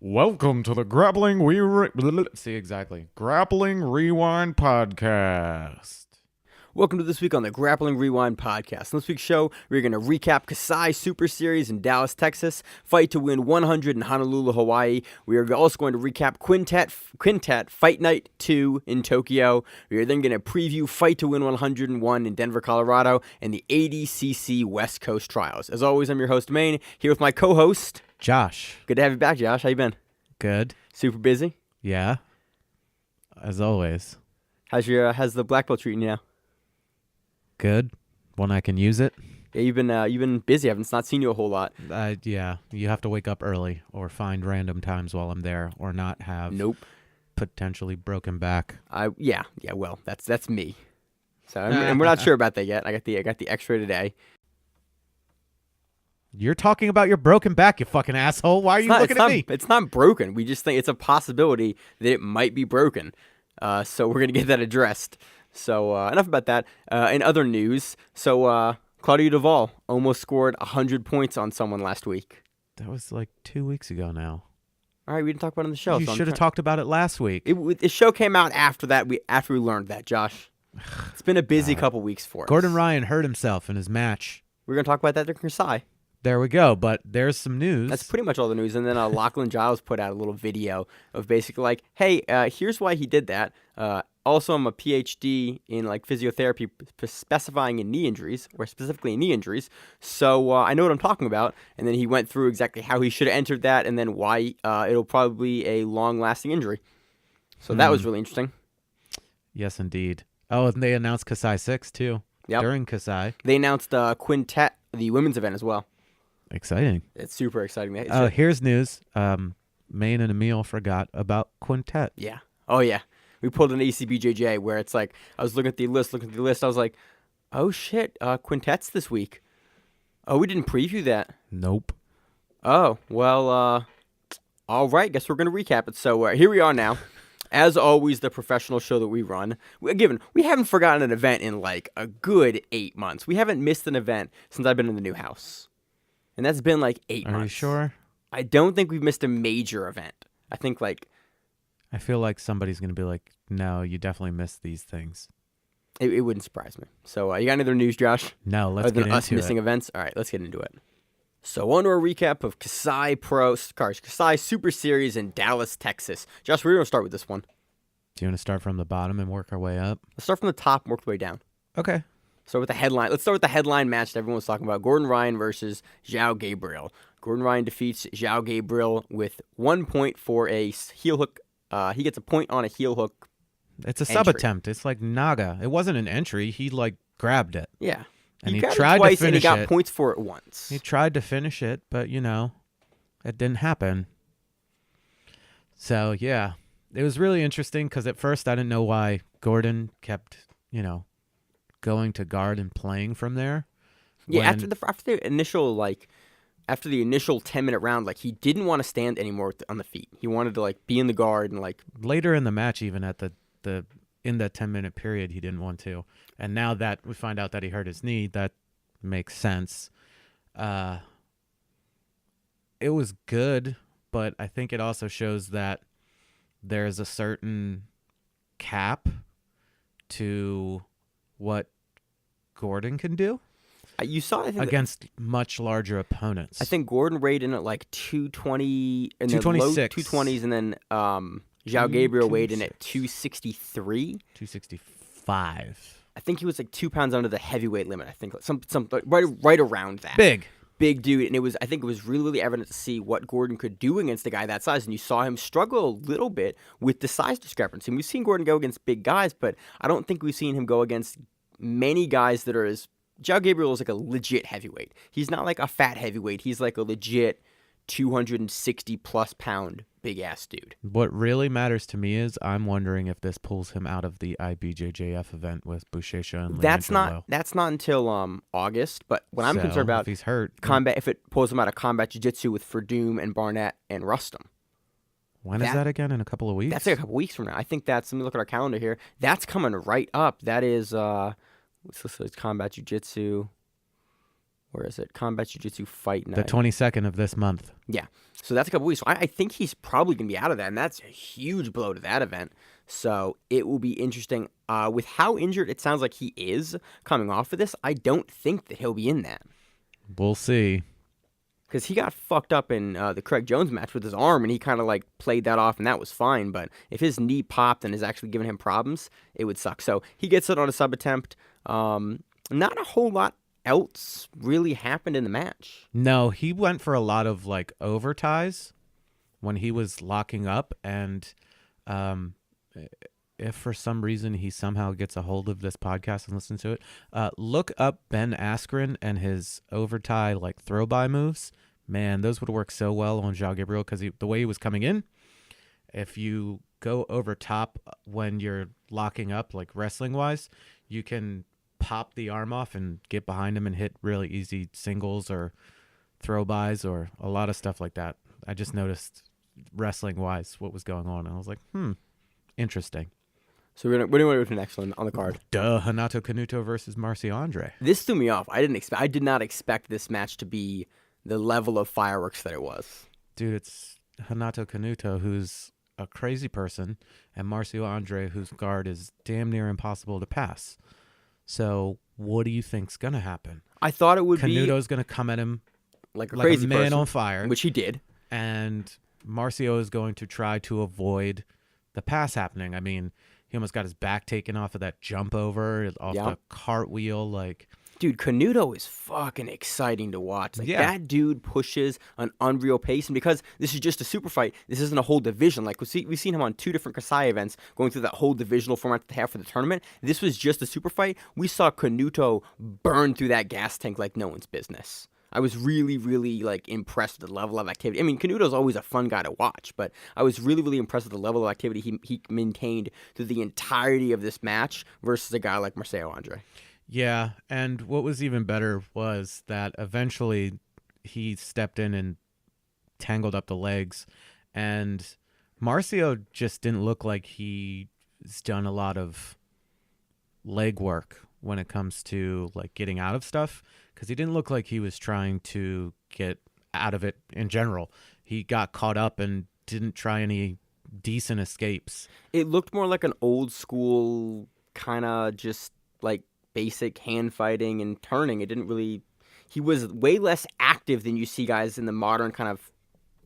Welcome to the Grappling Grappling Rewind podcast. Welcome to this week on the Grappling Rewind podcast. On this week's show, we're going to recap Kasai Super Series in Dallas, Texas, Fight to Win 100 in Honolulu, Hawaii. We are also going to recap Quintet Fight Night 2 in Tokyo. We are then going to preview Fight to Win 101 in Denver, Colorado, and the ADCC West Coast Trials. As always, I'm your host, Maine, here with my co-host, Josh. Good to have you back, Josh. How you been? Good. Super busy? Yeah. As always. How's the black belt treating you now? Good. When I can use it. Yeah, you've been busy. I haven't not seen you a whole lot. Yeah. You have to wake up early or find random times while I'm there or not have potentially broken back. Yeah. Well, that's me. So and we're not sure about that yet. I got the X-ray today. You're talking about your broken back, you fucking asshole. Why are you looking at me? It's not broken. We just think it's a possibility that it might be broken. So we're going to get that addressed. So enough about that. In other news, Claudio Duvall almost scored 100 points on someone last week. That was like 2 weeks ago now. All right, we didn't talk about it on the show. You should have talked about it last week. The show came out after that. After we learned that, Josh. It's been a busy couple weeks for us. Gordon Ryan hurt himself in his match. We're going to talk about that during Kasai. There we go, but there's some news. That's pretty much all the news. And then Lachlan Giles put out a little video of basically like, hey, here's why he did that. Also, I'm a PhD in physiotherapy specifying in knee injuries, or specifically in knee injuries. So I know what I'm talking about. And then he went through exactly how he should have entered that and then why it'll probably be a long-lasting injury. So that was really interesting. Yes, indeed. Oh, and they announced Kasai 6, too. Yep. During Kasai. They announced Quintet, the women's event as well. Exciting. It's super exciting. Here's news. Maine and Emil forgot about Quintet. Yeah. Oh, yeah. We pulled an ACBJJ where it's like, I was looking at the list. I was like, oh, shit, Quintet's this week. Oh, we didn't preview that. Nope. Oh, well, all right. Guess we're going to recap it. So here we are now. As always, the professional show that we run. We haven't forgotten an event in like a good 8 months. We haven't missed an event since I've been in the new house. And that's been like 8 months. Are you sure? I don't think we've missed a major event. I think I feel like somebody's going to be like, no, you definitely missed these things. It wouldn't surprise me. So you got any other news, Josh? No, let's get into it. Us missing events? All right, let's get into it. So on to a recap of Kasai Super Series in Dallas, Texas. Josh, we're going to start with this one. Do you want to start from the bottom and work our way up? Let's start from the top and work the way down. Okay. Start with the headline. Let's start with the headline match that everyone was talking about. Gordon Ryan versus João Gabriel. Gordon Ryan defeats João Gabriel with 1 point for a heel hook. He gets a point on a heel hook. It's a sub attempt. It's like Naga. It wasn't an entry. He grabbed it. Yeah. And he tried tried it twice to finish and he got it. points for it once. He tried to finish it, but it didn't happen. So yeah, it was really interesting because at first I didn't know why Gordon kept, going to guard and playing from there. Yeah, after the initial 10-minute round, he didn't want to stand anymore on the feet. He wanted to be in the guard and later in the match, even at in that 10-minute period, he didn't want to. And now that we find out that he hurt his knee, that makes sense. It was good, but I think it also shows that there's a certain cap to what Gordon can do. You saw it against much larger opponents. I think Gordon weighed in at 220 in the low 220s, and then João Gabriel weighed in at 263, 265. I think he was 2 pounds under the heavyweight limit. I think some right around that. Big dude, and I think it was really, really evident to see what Gordon could do against a guy that size, and you saw him struggle a little bit with the size discrepancy. And we've seen Gordon go against big guys, but I don't think we've seen him go against many guys that are as... João Gabriel is a legit heavyweight. He's not a fat heavyweight. He's a legit 260-plus pound big-ass dude. What really matters to me is I'm wondering if this pulls him out of the IBJJF event with Buchecha and That's not until August, but what I'm concerned about... if he's hurt... if it pulls him out of combat jiu-jitsu with Verdum and Barnett and Rustum. When is that again? In a couple of weeks? That's a couple weeks from now. I think let me look at our calendar here. That's coming right up. That is... it's combat jiu-jitsu. Where is it? Combat Jiu-Jitsu Fight Night. The 22nd of this month. Yeah. So that's a couple weeks. So I think he's probably going to be out of that, and that's a huge blow to that event. So it will be interesting. With how injured it sounds like he is coming off of this, I don't think that he'll be in that. We'll see. Because he got fucked up in the Craig Jones match with his arm, and he kind of like played that off, and that was fine. But if his knee popped and is actually giving him problems, it would suck. So he gets it on a sub attempt. Not a whole lot else really happened in the match. No, he went for a lot of like over ties when he was locking up, and if for some reason he somehow gets a hold of this podcast and listens to it, look up Ben Askren and his over tie like throw by moves. Man, those would work so well on João Gabriel because the way he was coming in, if you go over top when you're locking up, like wrestling wise, you can pop the arm off and get behind him and hit really easy singles or throw bys or a lot of stuff like that. I just noticed wrestling wise what was going on, and I was like, interesting. So what do you want to go to next one on the card? Renato Canuto versus Marcio Andre. This threw me off. I did not expect this match to be the level of fireworks that it was. Dude, it's Renato Canuto, who's a crazy person, and Marcio Andre, whose guard is damn near impossible to pass. So what do you think's going to happen? I thought it would Canuto's going to come at him like a crazy man person, on fire. which he did. And Marcio is going to try to avoid the pass happening. I mean, he almost got his back taken off of that jump over, off the cartwheel. Dude, Canuto is fucking exciting to watch. That dude pushes an unreal pace. And because this is just a super fight, this isn't a whole division. Like, we've seen him on 2 different Kasai events going through that whole divisional format that they have for the tournament. This was just a super fight. We saw Canuto burn through that gas tank like no one's business. I was really, really impressed with the level of activity. I mean, Canuto's always a fun guy to watch, but I was really, really impressed with the level of activity he maintained through the entirety of this match versus a guy like Marcio Andre. Yeah, and what was even better was that eventually he stepped in and tangled up the legs, and Marcio just didn't look like he's done a lot of leg work when it comes to getting out of stuff, because he didn't look like he was trying to get out of it in general. He got caught up and didn't try any decent escapes. It looked more like an old school kind of just basic hand fighting and turning. It didn't really. He was way less active than you see guys in the modern kind of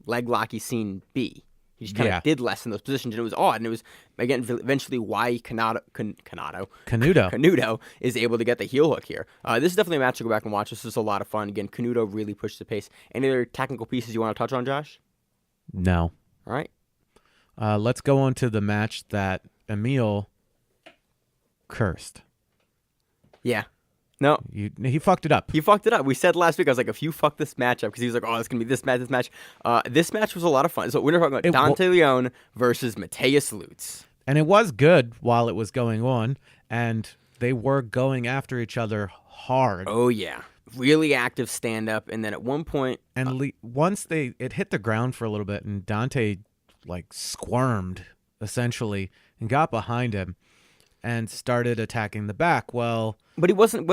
leg locky scene be. He just kind of did less in those positions, and it was odd. And it was, again, eventually why Canuto is able to get the heel hook here. This is definitely a match to go back and watch. This is a lot of fun. Again, Canuto really pushed the pace. Any other technical pieces you want to touch on, Josh? No. All right. Let's go on to the match that Emil cursed. Yeah. No. He fucked it up. He fucked it up. We said last week, I was like, if you fuck this match up, because he was like, oh, it's going to be this match. This match was a lot of fun. So we're talking about Dante Leon versus Mateus Lutz. And it was good while it was going on, and they were going after each other hard. Oh, yeah. Really active stand-up, and then at one point... And once it hit the ground for a little bit, and Dante, squirmed, essentially, and got behind him and started attacking the back. Well... But he wasn't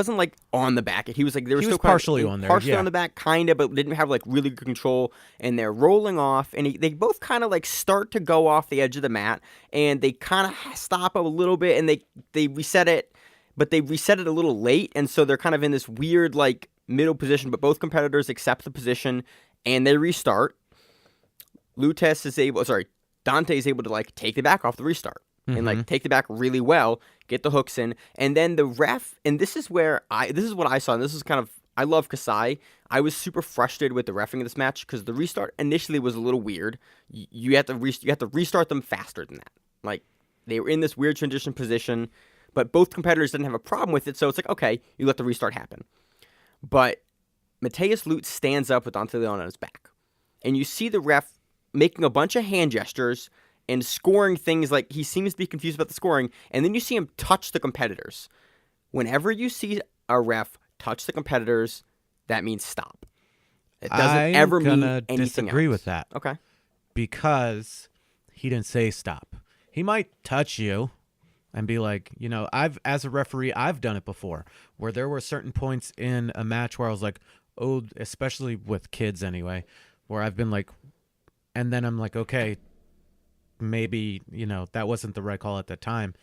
on the back. He was there was still partially on there, partially on the back, kind of, but didn't have really good control. And they're rolling off, and they both kind of start to go off the edge of the mat, and they kind of stop a little bit, and they reset it, but they reset it a little late, and so they're kind of in this weird middle position. But both competitors accept the position, and they restart. Dante is able to take the back off the restart. And take the back really well, get the hooks in, and then the ref. And this is what I saw. And this is kind of, I love Kasai. I was super frustrated with the reffing of this match because the restart initially was a little weird. You have to restart them faster than that. They were in this weird transition position, but both competitors didn't have a problem with it. So it's okay, you let the restart happen. But Mateus Lutz stands up with Dante Leon on his back, and you see the ref making a bunch of hand gestures and scoring things he seems to be confused about the scoring, and then you see him touch the competitors. Whenever you see a ref touch the competitors, that means stop. It doesn't ever mean anything else. I'm gonna disagree with that. Okay. Because he didn't say stop. He might touch you and be like, as a referee, I've done it before, where there were certain points in a match where I was like, especially with kids anyway, where I've been like, and then I'm like, okay, maybe, that wasn't the right call at the time.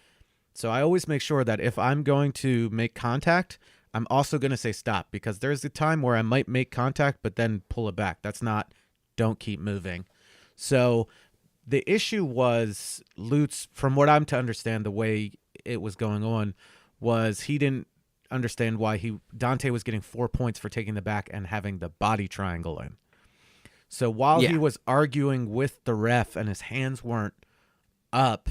So I always make sure that if I'm going to make contact, I'm also going to say stop, because there's a time where I might make contact, but then pull it back. That's not, don't keep moving. So the issue was Lutz, from what I'm to understand, the way it was going on was he didn't understand why Dante was getting 4 points for taking the back and having the body triangle in. So while he was arguing with the ref and his hands weren't up,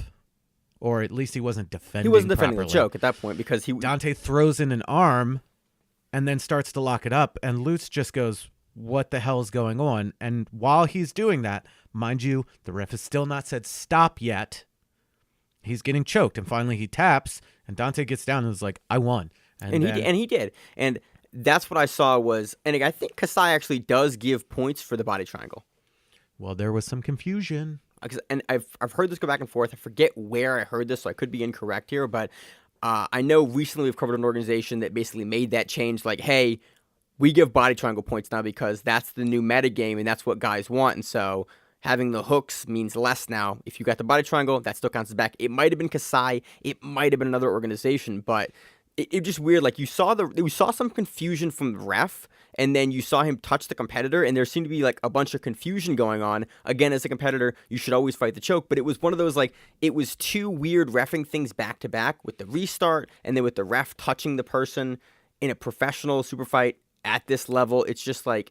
or at least he wasn't defending the choke at that point, because Dante throws in an arm and then starts to lock it up, and Lutz just goes, what the hell is going on? And while he's doing that, mind you, the ref has still not said stop yet. He's getting choked, and finally he taps, and Dante gets down and is like, I won. And he did. And that's what I saw was, and I think Kasai actually does give points for the body triangle. Well, there was some confusion. And I've heard this go back and forth. I forget where I heard this, so I could be incorrect here. But I know recently we've covered an organization that basically made that change. Like, hey, we give body triangle points now because that's the new meta game and that's what guys want. And so having the hooks means less now. If you got the body triangle, that still counts as back. It might have been Kasai. It might have been another organization, but it just weird. Like, we saw some confusion from the ref, and then you saw him touch the competitor, and there seemed to be like a bunch of confusion going on. Again, as a competitor, you should always fight the choke, but it was one of those, like, it was two weird reffing things back to back, with the restart and then with the ref touching the person in a professional super fight at this level. It's just like,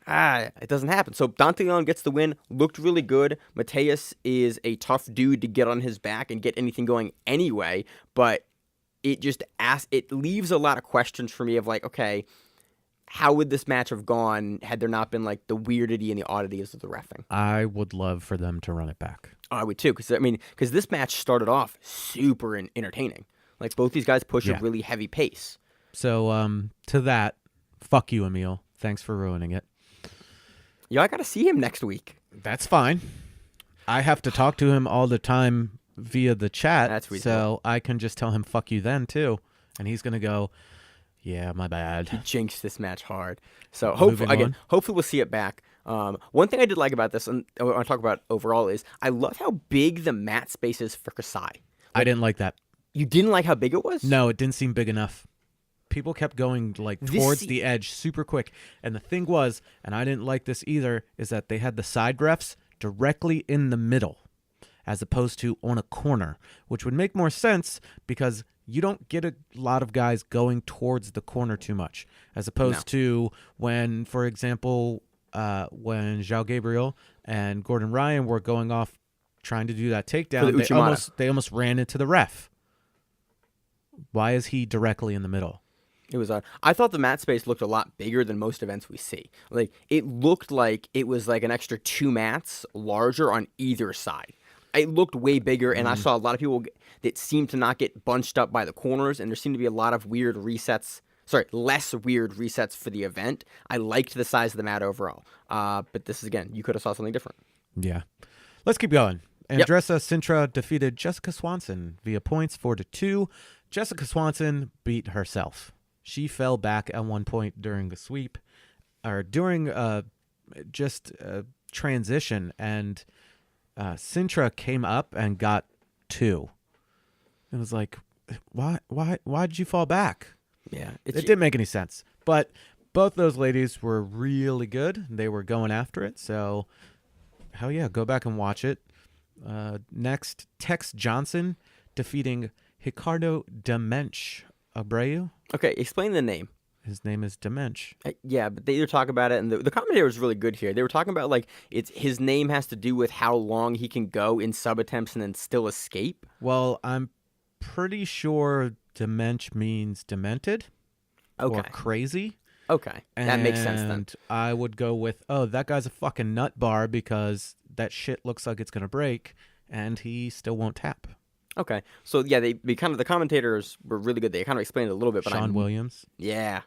it doesn't happen. So Dante Leon gets the win, looked really good. Mateus is a tough dude to get on his back and get anything going anyway, but it leaves a lot of questions for me of like, okay, how would this match have gone had there not been like the weirdity and the oddities of the reffing? I would love for them to run it back. Oh, I would too, because this match started off super entertaining. Like, both these guys push a really heavy pace. So to that, fuck you, Emil. Thanks for ruining it. Yeah, I got to see him next week. That's fine. I have to talk to him all the time via the chat, that's reasonable. So I can just tell him fuck you then too, and he's gonna go, yeah, my bad. He jinxed this match hard. So hopefully we'll see it back. One thing I did like about this, and I want to talk about overall, is I love how big the mat space is for Kasai. Like, I didn't like that. You didn't like how big it was? No, it didn't seem big enough. People kept going like towards the edge super quick, and the thing was, and I didn't like this either, is that they had the side refs directly in the middle, as opposed to on a corner, which would make more sense because you don't get a lot of guys going towards the corner too much, as opposed to when, for example, when João Gabriel and Gordon Ryan were going off trying to do that takedown, they almost ran into the ref. Why is he directly in the middle? It was I thought the mat space looked a lot bigger than most events we see. Like, it looked like it was like an extra 2 mats larger on either side. It looked way bigger, and I saw a lot of people that seemed to not get bunched up by the corners, and there seemed to be a lot of weird resets. Sorry, less weird resets for the event. I liked the size of the mat overall. But this is, again, you could have saw something different. Yeah. Let's keep going. Andressa Sintra defeated Jessica Swanson via points 4-2. Jessica Swanson beat herself. She fell back at one point during the sweep, or during transition, and Sintra came up and got 2. It was like, why did you fall back? Yeah, it didn't make any sense. But both those ladies were really good. They were going after it. So, hell yeah, go back and watch it. Next, Tex Jhonson defeating Ricardo Demench Abreu. Okay, explain the name. His name is Demench. Yeah, but they talk about it, and the commentator was really good here. They were talking about, like, his name has to do with how long he can go in sub attempts and then still escape. Well, I'm pretty sure Demench means demented or crazy. Okay, that makes sense then. And I would go with, that guy's a fucking nut bar because that shit looks like it's going to break, and he still won't tap. Okay, so yeah, they kind of, the commentators were really good. They kind of explained it a little bit. But Sean Williams. Yeah.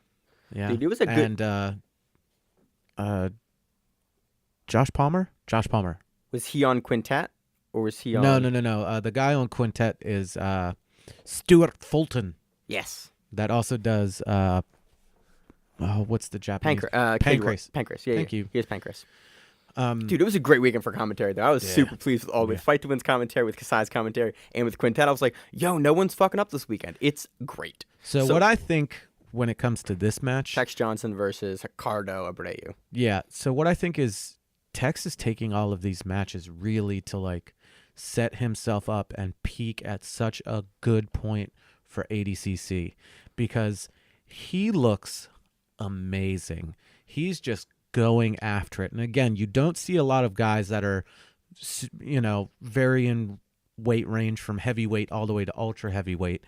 Dude, it was a good. And Josh Palmer. Was he on Quintet, or was he on? No. The guy on Quintet is Stuart Fulton. Yes. That also does what's the Japanese? Pancreas. Yeah, Thank you. He has pancreas. Dude, it was a great weekend for commentary, though. I was super pleased with with Fight to Win's commentary, with Kasai's commentary, and with Quintet. I was like, yo, no one's fucking up this weekend. It's great. So what I think when it comes to this match... Tex Jhonson versus Ricardo Abreu. Yeah, so what I think is Tex is taking all of these matches really to, like, set himself up and peak at such a good point for ADCC because he looks amazing. He's just going after it. And again, you don't see a lot of guys that are, very in weight range from heavyweight all the way to ultra heavyweight,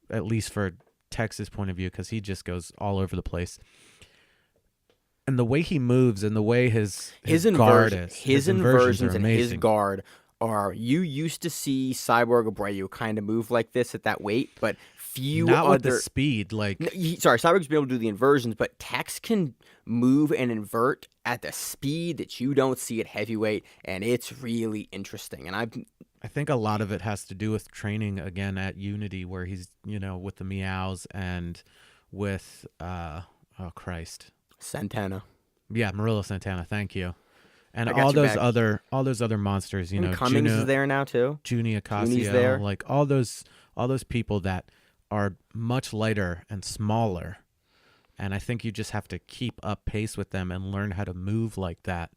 at least for Tex's point of view, because he just goes all over the place. And the way he moves and the way his guard is. His inversions and his guard are, you used to see Cyborg Abreu kind of move like this at that weight, but few not other... with the speed. Cyborg's been able to do the inversions, but Tex can move and invert at the speed that you don't see at heavyweight, and it's really interesting. And I think a lot of it has to do with training, again, at Unity, where he's, with the meows and with, Santana. Yeah, Murillo Santana, thank you. And all those other monsters, Cummings is there now too. Junny Ocasio, like all those people that are much lighter and smaller. And I think you just have to keep up pace with them and learn how to move like that,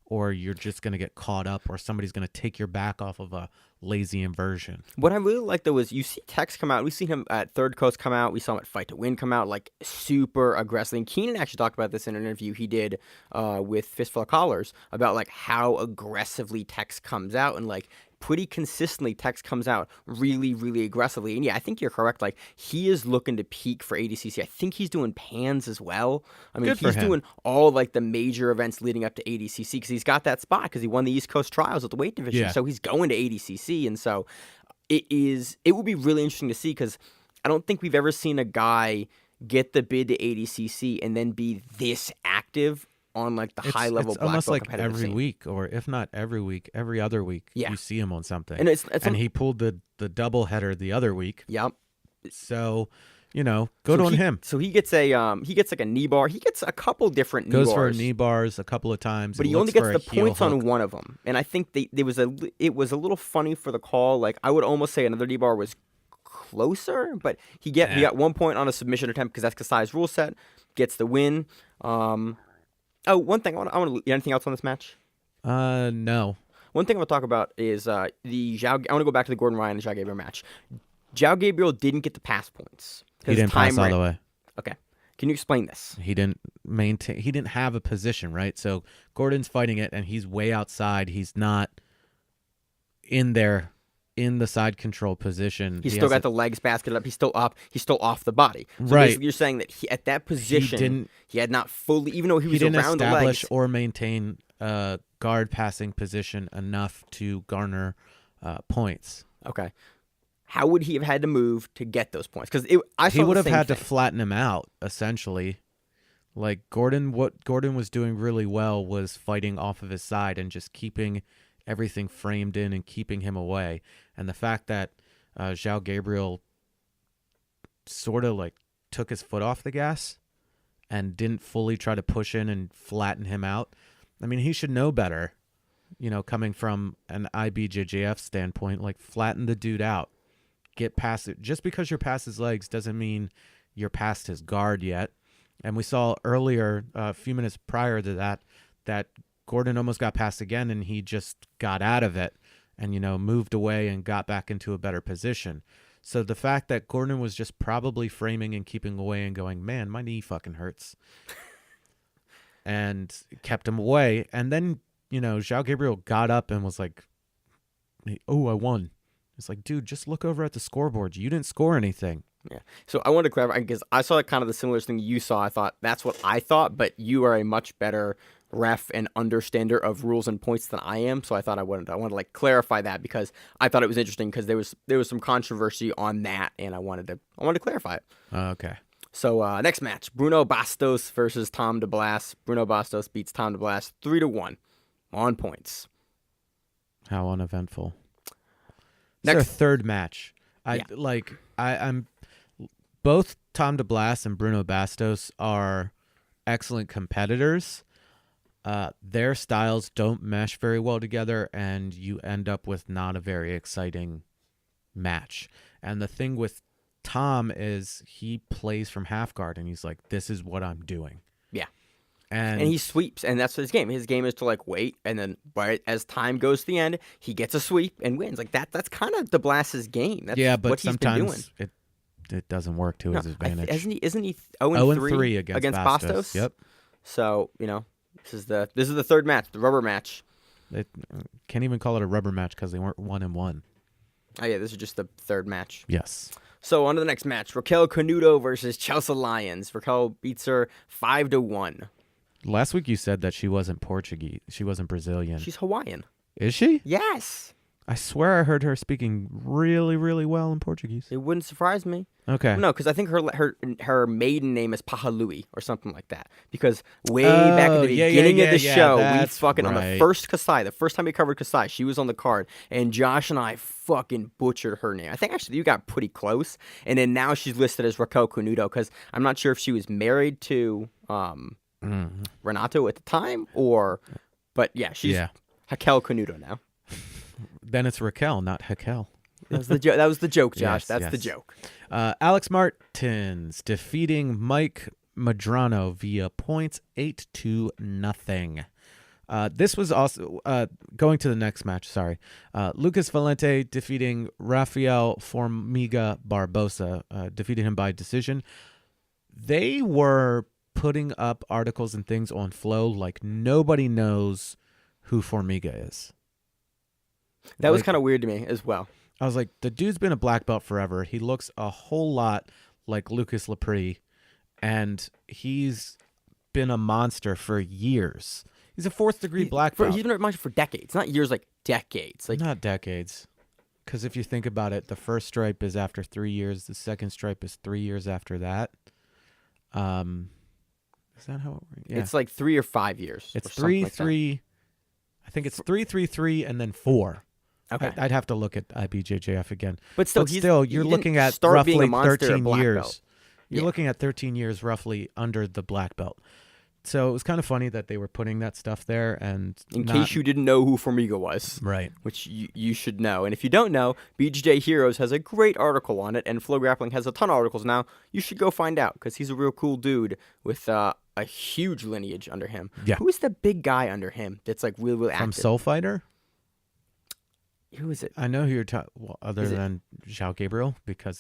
or you're just going to get caught up, or somebody's going to take your back off of a lazy inversion. What I really like, though, is you see Tex come out. We've seen him at Third Coast come out. We saw him at Fight to Win come out, like, super aggressive. And Keenan actually talked about this in an interview he did with Fistful of Collars about, like, how aggressively Tex comes out. And, like, pretty consistently, Tex comes out really, really aggressively. And yeah, I think you're correct. Like, he is looking to peak for ADCC. I think he's doing pans as well. I mean, he's doing all, like, the major events leading up to ADCC because he's got that spot because he won the East Coast Trials at the weight division. Yeah. So he's going to ADCC. And so it would be really interesting to see because I don't think we've ever seen a guy get the bid to ADCC and then be this active on like the high level. It's almost like every week, or if not every week, every other week, you see him on something. And he pulled the double header the other week. Yep. So, good on him. So he gets like a knee bar. He gets a couple different knee bars. Goes for knee bars a couple of times, but he only gets the points on one of them. And I think it was a little funny for the call. Like, I would almost say another knee bar was closer, but he got 1 point on a submission attempt because that's Kasai's rule set. Gets the win. One thing I want to. Anything else on this match? No. One thing I want to talk about is I want to go back to the Gordon Ryan and Zhao Gabriel match. Zhao Gabriel didn't get the pass points. He didn't pass all the way. Okay. Can you explain this? He didn't maintain. He didn't have a position, right? So Gordon's fighting it, and he's way outside. He's not in there in the side control position. He's still got the legs basketed up. He's still up. He's still off the body. So right. Basically, you're saying that at that position, he had not fully, even though he was around the legs. He didn't establish or maintain a guard passing position enough to garner points. Okay. How would he have had to move to get those points? Because he would have had to flatten him out, essentially. Like what Gordon was doing really well was fighting off of his side and just keeping everything framed in and keeping him away. And the fact that Zhao Gabriel sort of like took his foot off the gas and didn't fully try to push in and flatten him out. I mean, he should know better, coming from an IBJJF standpoint, like flatten the dude out. Get past it. Just because you're past his legs doesn't mean you're past his guard yet. And we saw earlier, a few minutes prior to that Gordon almost got past again, and he just got out of it and, moved away and got back into a better position. So the fact that Gordon was just probably framing and keeping away and going, man, my knee fucking hurts, and kept him away. And then, Zhao Gabriel got up and was like, oh, I won. It's like, dude, just look over at the scoreboard. You didn't score anything. Yeah. So I wanted to clarify because I saw kind of the similar thing you saw. I thought that's what I thought, but you are a much better ref and understander of rules and points than I am. So I thought I wanted to like clarify that because I thought it was interesting because there was some controversy on that, and I wanted to clarify it. Okay. So next match, Bruno Bastos versus Tom DeBlas. Bruno Bastos beats Tom DeBlas 3-1 on points. How uneventful. Next, their third match. I'm both Tom DeBlas and Bruno Bastos are excellent competitors. Their styles don't mesh very well together, and you end up with not a very exciting match. And the thing with Tom is he plays from half guard, and he's like, this is what I'm doing. Yeah. And he sweeps, and that's his game. His game is to like wait, and then right as time goes to the end, he gets a sweep and wins. Like that's kind of DeBlas's game. That's but what he's been doing. sometimes it doesn't work to his advantage. Isn't he 0-3 against Bastos? Yep. So this is the third match, the rubber match. It can't even call it a rubber match because they weren't 1-1. Oh yeah, this is just the third match. Yes. So on to the next match: Raquel Canuto versus Chelsea Lyons. Raquel beats her 5-1. Last week you said that she wasn't Portuguese. She wasn't Brazilian. She's Hawaiian. Is she? Yes. I swear I heard her speaking really, really well in Portuguese. It wouldn't surprise me. Okay. No, because I think her maiden name is Pahalui or something like that. Because way back at the beginning of the show, we fucking on the first Kasai, the first time we covered Kasai, she was on the card, and Josh and I fucking butchered her name. I think actually you got pretty close, and then now she's listed as Raquel Canuto because I'm not sure if she was married to Renato at the time but yeah, she's Raquel Canuto now. Then it's Raquel, not Raquel. That was the joke, Josh. That's the joke. Alex Martins defeating Mike Madrano via points 8-0. This was also going to the next match. Sorry, Lucas Valente defeating Rafael Formiga Barbosa, defeated him by decision. They were putting up articles and things on Flow like nobody knows who Formiga is. That was kind of weird to me as well. I was like, the dude's been a black belt forever. He looks a whole lot like Lucas Lepre, and he's been a monster for years. He's a fourth-degree black belt. He's been a monster for decades. Not years, like decades. Like not decades. Because if you think about it, the first stripe is after 3 years. The second stripe is 3 years after that. Is that how it works? Yeah. It's like 3 or 5 years. It's 3, 3. I think it's 3, 3, 3, and then 4. Okay. I'd have to look at IBJJF again. But still, you're looking at roughly 13 years. You're looking at 13 years roughly under the black belt. So it was kind of funny that they were putting that stuff there. And in case you didn't know who Formiga was. Right. Which you should know. And if you don't know, BJJ Heroes has a great article on it, and Flow Grappling has a ton of articles now. You should go find out, because he's a real cool dude with a huge lineage under him. Yeah. Who is the big guy under him that's like really, really active? From Soul Fighter? Who is it? I know who you're talking. Well, other than João Gabriel, because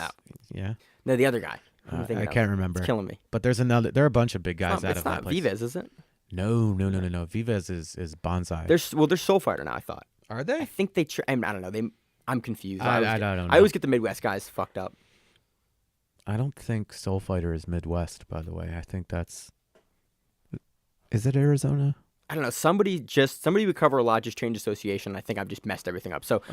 no, the other guy. I can't remember. It's killing me. But there's another. There are a bunch of big guys out of that place. It's not Vives, is it? No. Vives is Bonsai. They're Soul Fighter now. I thought. Are they? I think they. I don't know. I'm confused. I don't know. I always get the Midwest guys fucked up. I don't think Soul Fighter is Midwest. By the way, I think that's. Is it Arizona? I don't know. Somebody would cover a lot, just changed association. I think I've just messed everything up. So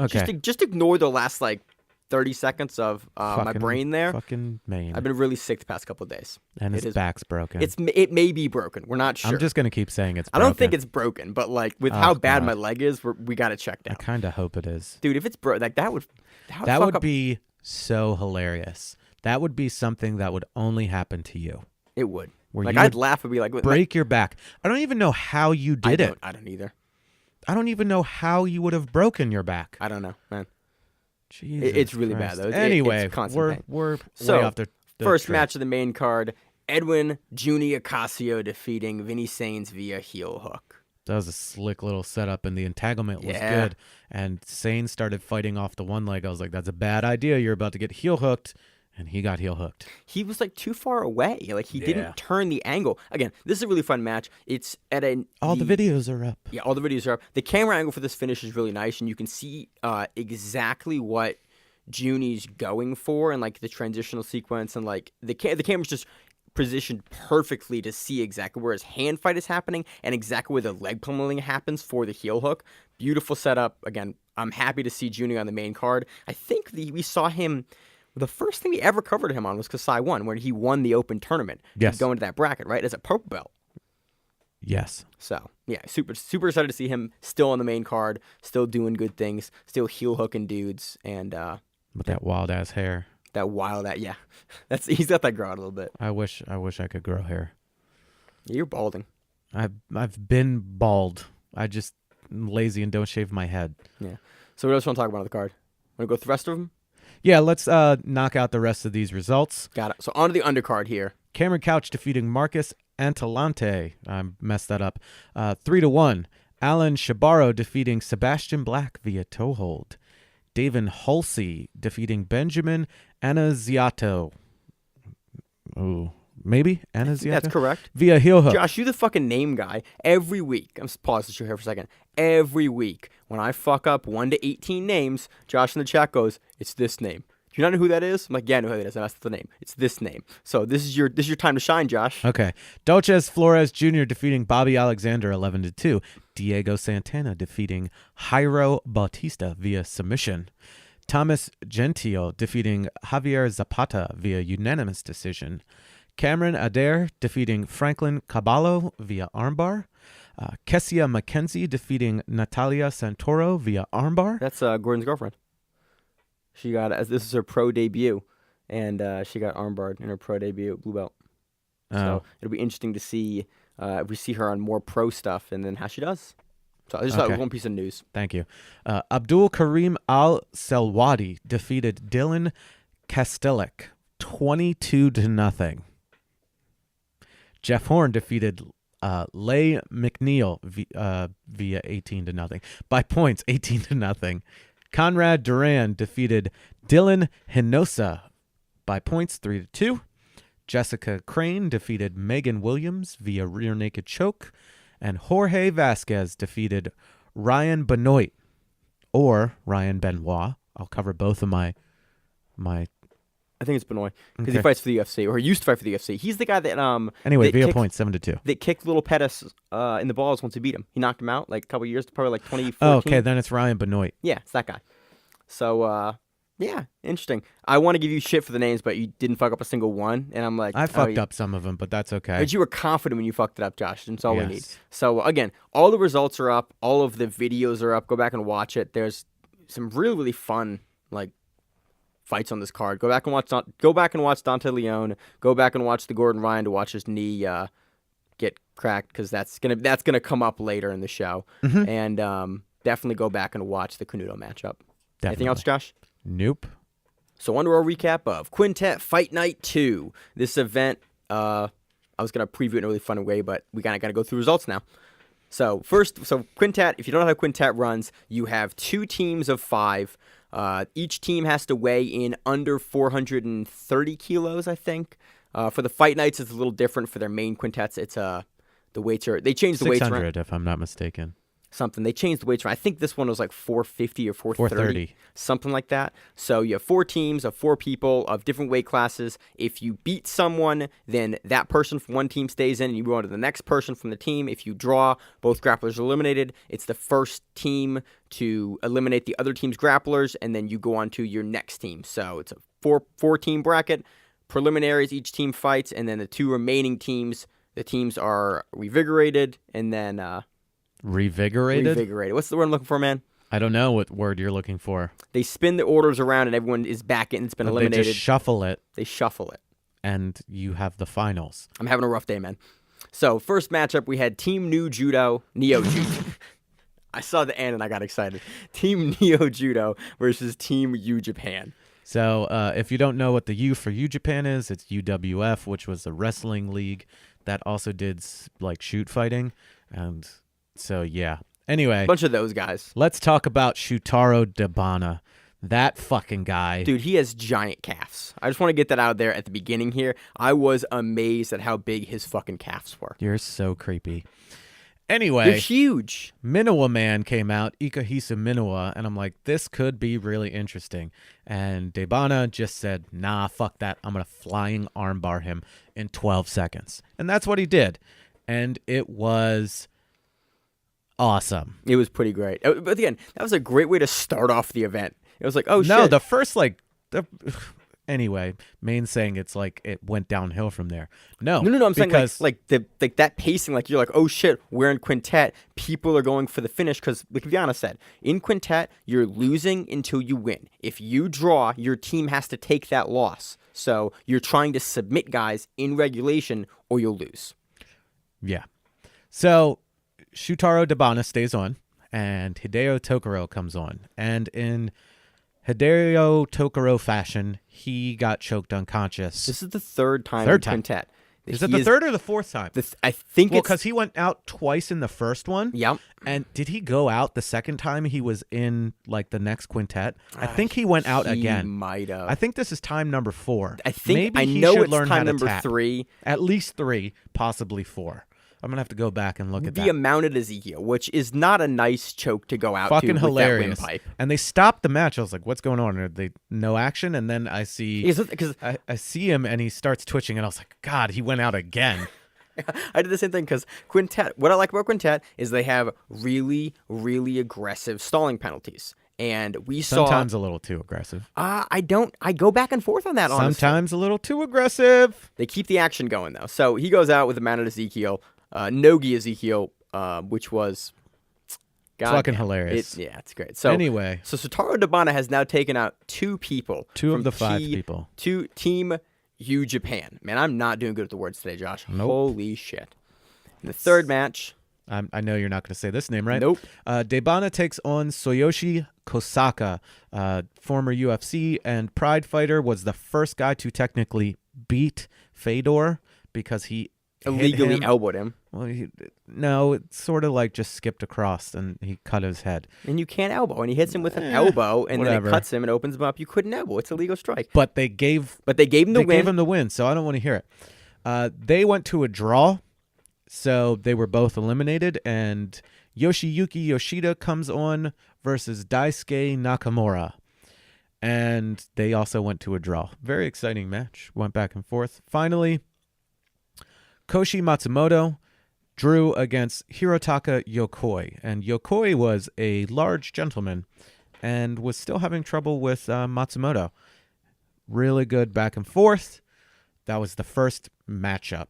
just ignore the last like 30 seconds of my brain there. Fucking Maine. I've been really sick the past couple of days. And his back's broken. It may be broken. We're not sure. I'm just gonna keep saying it's broken. I don't think it's broken, but like with how bad my leg is, we got to check down. I kind of hope it is. Dude, if it's broken, like that would be so hilarious. That would be something that would only happen to you. It would. Like I'd laugh and be like, break your back. I don't even know how you did it. I don't either. I don't even know how you would have broken your back. I don't know, man. Jesus it's really Christ. bad though. Anyway, we're way off the first match of the main card. Edwin Junny Ocasio defeating Vinny Sains via heel hook. That was a slick little setup, and the entanglement was good. And Sains started fighting off the one leg. I was like, "That's a bad idea. You're about to get heel hooked." And he got heel hooked. He was like too far away. Like he didn't turn the angle. Again, this is a really fun match. It's at all the videos are up. Yeah, all the videos are up. The camera angle for this finish is really nice, and you can see exactly what Junie's going for, and like the transitional sequence, and like the camera's just positioned perfectly to see exactly where his hand fight is happening and exactly where the leg pummeling happens for the heel hook. Beautiful setup. Again, I'm happy to see Junie on the main card. I think we saw him. The first thing we ever covered him on was Kasai 1, where he won the open tournament. Yes. Go into that bracket, right? As a purple belt. Yes. So, yeah, super excited to see him still on the main card, still doing good things, still heel hooking dudes, and with that wild ass hair. yeah. He's got that grow out a little bit. I wish I could grow hair. Yeah, you're balding. I've been bald. I just am lazy and don't shave my head. Yeah. So what else you want to talk about on the card? Want to go through the rest of them? Yeah, let's knock out the rest of these results. Got it. So on to the undercard here. Cameron Couch defeating Marcus Antelante. I messed that up. 3-1. Alan Shabaro defeating Sebastian Black via toe hold. David Halsey defeating Benjamin Anaziato. Oh, maybe Anaziato? That's correct. Via heel hook. Josh, you the fucking name guy. Every week, I'm pause the show here for a second. Every week, when I fuck up 1 to 18 names, Josh in the chat goes, "It's this name." Do you not know who that is? I'm like, yeah, I know who that is. That's the name. It's this name. So this is your time to shine, Josh. Okay. Dolces Flores Jr. defeating Bobby Alexander 11-2. Diego Santana defeating Jairo Bautista via submission. Thomas Gentile defeating Javier Zapata via unanimous decision. Cameron Adair defeating Franklin Caballo via armbar. Kessia McKenzie defeating Natalia Santoro via armbar. That's Gordon's girlfriend. She got, as this is her pro debut, and she got armbarred in her pro debut, blue belt. So it'll be interesting to see if we see her on more pro stuff and then how she does. So I just thought one piece of news. Thank you. Abdul Karim Al Selwadi defeated Dylan Kastelik 22-0. Jeff Horn defeated Leigh McNeil via 18-0 by points, 18-0. Conrad Duran defeated Dylan Hinosa by points, 3-2. Jessica Crane defeated Megan Williams via rear naked choke. And Jorge Vasquez defeated Ryan Benoit, or Ryan Benoit. I'll cover both of my. I think it's Benoit because he fights for the UFC, or he used to fight for the UFC. He's the guy that Anyway, via points, 7-2. That kicked Little Pettis in the balls once he beat him. He knocked him out like a couple years, probably like 2014. Oh, okay, then it's Ryan Benoit. Yeah, it's that guy. So yeah, interesting. I want to give you shit for the names, but you didn't fuck up a single one, and I'm like, I fucked up some of them, but that's okay. But you were confident when you fucked it up, Josh. That's all we need. So again, all the results are up, all of the videos are up. Go back and watch it. There's some really, really fun like fights on this card. Go back and watch Dante Leone. Go back and watch the Gordon Ryan to watch his knee get cracked, because that's gonna come up later in the show. Mm-hmm. And definitely go back and watch the Canuto matchup. Definitely. Anything else, Josh? Nope. So on to our recap of Quintet Fight Night 2. This event, I was going to preview it in a really fun way, but we kind of got to go through results now. So Quintet, if you don't know how Quintet runs, you have 2 teams of 5. Each team has to weigh in under 430 kilos, I think. For the Fight Nights, it's a little different. For their main quintets, it's the weights are, they changed the weights around. 600, if I'm not mistaken. Something. They changed the weights around. I think this one was like 450 or 430. Something like that. So you have 4 teams of 4 people of different weight classes. If you beat someone, then that person from one team stays in and you go on to the next person from the team. If you draw, both grapplers are eliminated. It's the first team to eliminate the other team's grapplers, and then you go on to your next team. So it's a 4-team bracket. Preliminaries, each team fights, and then the 2 remaining teams, the teams are revigorated, and then... Revigorated? What's the word I'm looking for, man? I don't know what word you're looking for. They spin the orders around and everyone is back in. It's been eliminated. They just shuffle it. They shuffle it. And you have the finals. I'm having a rough day, man. So, first matchup, we had Team Neo Judo. I saw the end and I got excited. Team Neo Judo versus Team U Japan. So, if you don't know what the U for U Japan is, it's UWF, which was a wrestling league that also did like shoot fighting. And so, yeah. Anyway. Bunch of those guys. Let's talk about Shutaro Debana. That fucking guy. Dude, he has giant calves. I just want to get that out there at the beginning here. I was amazed at how big his fucking calves were. You're so creepy. Anyway. They're huge. Minowa Man came out, Ikahisu Minowa, and I'm like, this could be really interesting. And Debana just said, nah, fuck that. I'm going to flying armbar him in 12 seconds. And that's what he did. And it was... awesome. It was pretty great. But again, that was a great way to start off the event. It was like, oh, shit. No, the first, anyway. Maine's saying it's like it went downhill from there. No, I'm because saying like that pacing, like you're like, oh shit, we're in Quintet. People are going for the finish because, like Viana said, in Quintet you're losing until you win. If you draw, your team has to take that loss. So you're trying to submit guys in regulation, or you'll lose. Yeah. So Shutaro Dabana stays on, and Hideo Tokoro comes on, and in Hideo Tokoro fashion, he got choked unconscious. This is the third time in Quintet. Is it the third or the fourth time? I think it's... because he went out twice in the first one. Yep. And did he go out the second time he was in, like, the next Quintet? I think he went out again. He might have. I think this is time number 4. I know it's time number 3. At least 3, possibly 4. I'm going to have to go back and look at that. The amount at Ezekiel, which is not a nice choke to go out fucking to hilarious. With that windpipe. And they stopped the match. I was like, what's going on? Are they no action? And then I see I see him and he starts twitching and I was like, God, he went out again. I did the same thing because Quintet, what I like about Quintet is they have really, really aggressive stalling penalties. And we sometimes a little too aggressive. I go back and forth on that, honestly. Sometimes a little too aggressive. They keep the action going, though. So he goes out with the man at Ezekiel. Nogi Ezekiel, which was fucking hilarious. It's great. So anyway, Shutaro Dabana has now taken out 2 people. 2 of the 5 people. To Team U Japan. Man, I'm not doing good with the words today, Josh. Nope. Holy shit. In the third match. I know you're not going to say this name, right? Nope. Dabana takes on Tsuyoshi Kosaka, former UFC and Pride fighter, was the first guy to technically beat Fedor because he illegally elbowed him. Well, no, it sort of like just skipped across and he cut his head. And you can't elbow. And he hits him with an elbow and whatever. then it cuts him and opens him up. You couldn't elbow. It's a legal strike. But they gave him the win, so I don't want to hear it. They went to a draw, so they were both eliminated. And Yoshiyuki Yoshida comes on versus Daisuke Nakamura. And they also went to a draw. Very exciting match. Went back and forth. Finally, Koshi Matsumoto drew against Hirotaka Yokoi. And Yokoi was a large gentleman and was still having trouble with Matsumoto. Really good back and forth. That was the first matchup.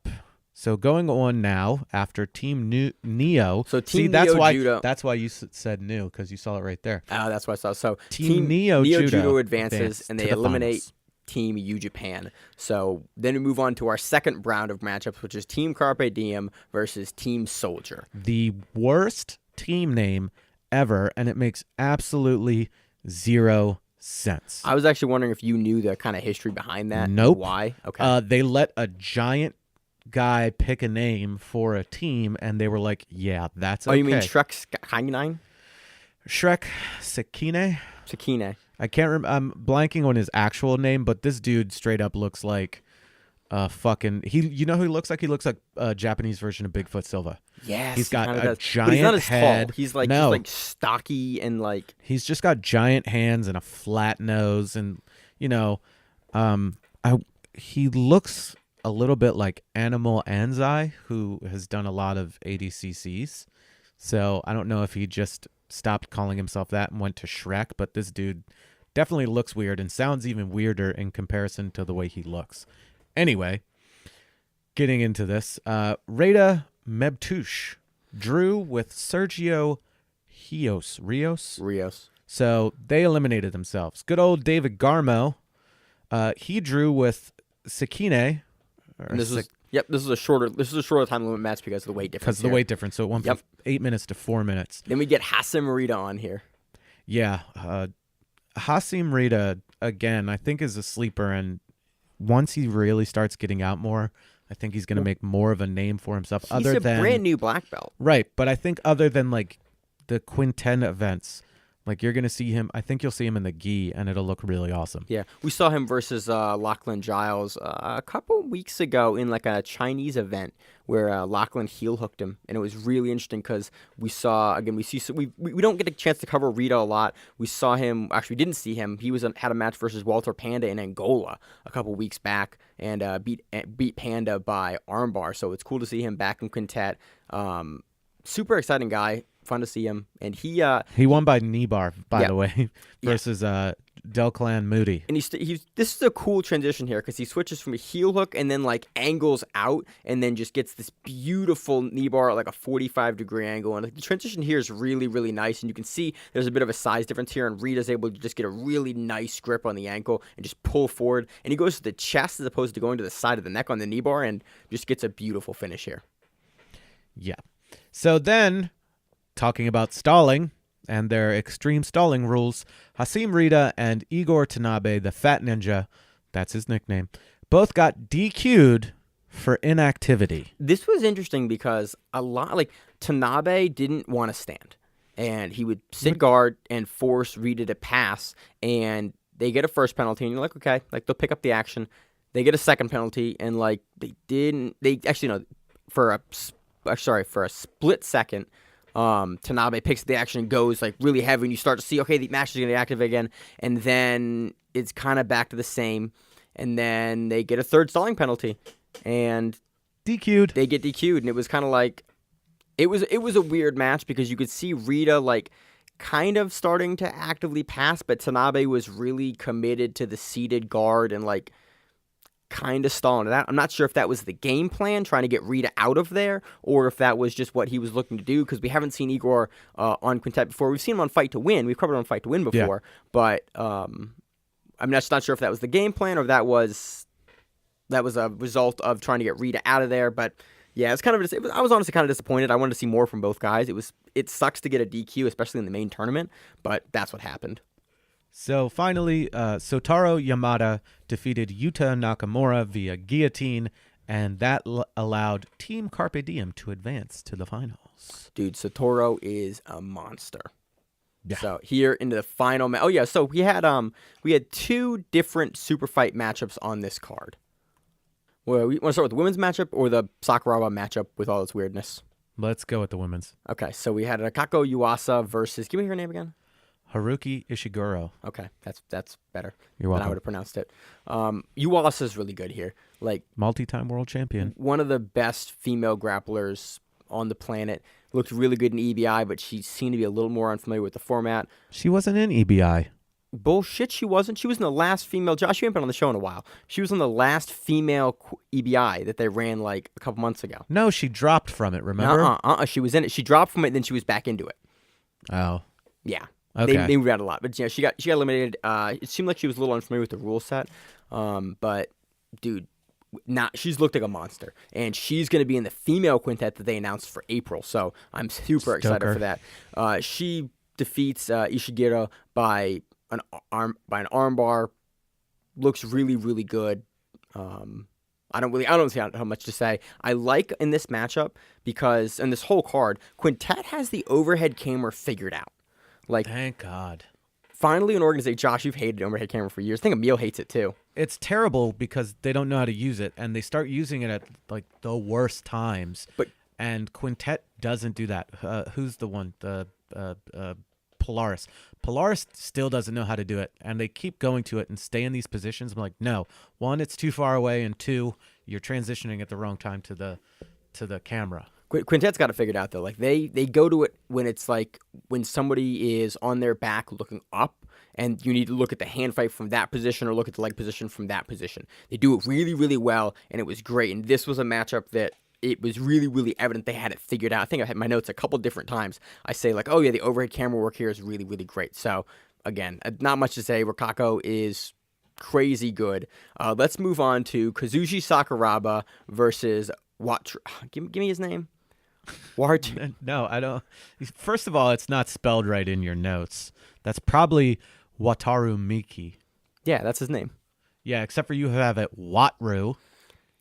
So going on now after Team Neo. So Team Neo Judo. That's why you said new, because you saw it right there. Oh, that's what I saw. So Team Neo Judo advances and they eliminate finals. Team U Japan. So then we move on to our second round of matchups, which is Team Carpe Diem versus Team Soldier. The worst team name ever, and it makes absolutely zero sense. I was actually wondering if you knew the kind of history behind that. Nope. Why? Okay. They let a giant guy pick a name for a team, and they were like, yeah, that's okay. Oh, you mean Shrek Skynine? Shrek Sakine? Sakine. I can't remember. I'm blanking on his actual name, but this dude straight up looks like fucking... You know who he looks like? He looks like a Japanese version of Bigfoot Silva. Yes. He's got a giant but he's not as head. Tall. He's like stocky and like... He's just got giant hands and a flat nose, and, you know, he looks a little bit like Animal Anzai, who has done a lot of ADCCs. So I don't know if he just stopped calling himself that and went to Shrek, but this dude definitely looks weird and sounds even weirder in comparison to the way he looks. Anyway, getting into this, Reda Mebtouche drew with Sergio Rios. So they eliminated themselves. Good old David Garmo, he drew with Sakine. This is a shorter time limit match because of the weight difference. Because of the weight difference, so it went from 8 minutes to 4 minutes. Then we get Hasim Rita on here. Yeah, Hasim Rita again, I think is a sleeper, and once he really starts getting out more, I think he's going to make more of a name for himself. He's a brand new black belt, right? But I think other than like the Quintet events. Like, you're going to see him, I think you'll see him in the gi, and it'll look really awesome. Yeah, we saw him versus Lachlan Giles a couple weeks ago in, like, a Chinese event where Lachlan heel hooked him, and it was really interesting because we don't get a chance to cover Rita a lot. We saw him, actually, we didn't see him. He had a match versus Walter Panda in Angola a couple weeks back and beat Panda by armbar, so it's cool to see him back in Quintet. Super exciting guy. fun to see him. And he won by knee bar, by the way, versus Delclan Moody. And this is a cool transition here because he switches from a heel hook and then like angles out and then just gets this beautiful knee bar at like a 45-degree angle. And the transition here is really, really nice. And you can see there's a bit of a size difference here. And Rita's able to just get a really nice grip on the ankle and just pull forward. And he goes to the chest as opposed to going to the side of the neck on the knee bar and just gets a beautiful finish here. Yeah. So then, talking about stalling and their extreme stalling rules, Hasim Rita and Igor Tanabe, the Fat Ninja, that's his nickname, both got DQ'd for inactivity. This was interesting because a lot, like, Tanabe didn't want to stand. And he would sit guard and force Rita to pass, and they get a first penalty, and you're like, okay, like, they'll pick up the action. They get a second penalty, and, like, for a split second, Tanabe picks the action and goes like really heavy, and you start to see, okay, the match is going to be active again, and then it's kind of back to the same, and then they get a third stalling penalty, and DQ'd. They get DQ'd, and it was kind of like, it was a weird match because you could see Rita like kind of starting to actively pass, but Tanabe was really committed to the seated guard and like kind of stalling it out. I'm not sure if that was the game plan, trying to get Rita out of there, or if that was just what he was looking to do, because we haven't seen Igor on Quintet before. We've seen him on Fight to Win. We've covered him on Fight to Win before, but I'm just not sure if that was the game plan or if that was a result of trying to get Rita out of there. But yeah, I was honestly kind of disappointed. I wanted to see more from both guys. It sucks to get a DQ, especially in the main tournament, but that's what happened. So finally, Sotaro Yamada defeated Yuta Nakamura via guillotine, and that allowed Team Carpe Diem to advance to the finals. Dude, Sotaro is a monster. Yeah. So here into the final match. Oh yeah, so we had two different super fight matchups on this card. Well, we want to start with the women's matchup or the Sakuraba matchup with all its weirdness? Let's go with the women's. Okay, so we had Akako Yuasa versus, give me her name again. Haruki Ishiguro. Okay, that's better. You're welcome. Than I would have pronounced it. Yuasa is really good here. Like multi-time world champion. One of the best female grapplers on the planet. Looked really good in EBI, but she seemed to be a little more unfamiliar with the format. She wasn't in EBI. Bullshit, she wasn't. She was in the last female. Josh, you haven't been on the show in a while. She was in the last female EBI that they ran like a couple months ago. No, she dropped from it, remember? She was in it. She dropped from it, then she was back into it. Oh. Yeah. Okay. They moved out a lot. But yeah, she got eliminated. It seemed like she was a little unfamiliar with the rule set. But, dude, she's looked like a monster. And she's going to be in the female quintet that they announced for April. So I'm super excited for that. She defeats Ishiguro by an armbar. Looks really, really good. I don't see how much to say. I like in this matchup because in this whole card, Quintet has the overhead camera figured out. Like, thank God. Finally, an organization. Josh, you've hated overhead camera for years. I think Emil hates it too. It's terrible because they don't know how to use it, and they start using it at like the worst times. And Quintet doesn't do that. Who's the one? The Polaris. Polaris still doesn't know how to do it, and they keep going to it and stay in these positions. I'm like, no. One, it's too far away, and two, you're transitioning at the wrong time to the camera. Quintet's got it figured out, though. Like, they go to it when it's like when somebody is on their back looking up, and you need to look at the hand fight from that position or look at the leg position from that position. They do it really, really well, and it was great. And this was a matchup that it was really, really evident they had it figured out. I think I had my notes a couple different times. I say, like, oh, yeah, the overhead camera work here is really, really great. So, again, not much to say. Rokako is crazy good. Let's move on to Kazushi Sakuraba versus Give me his name. No, I don't. First of all, it's not spelled right in your notes. That's probably Wataru Miki. Yeah, that's his name. Yeah, except for you have it Watru.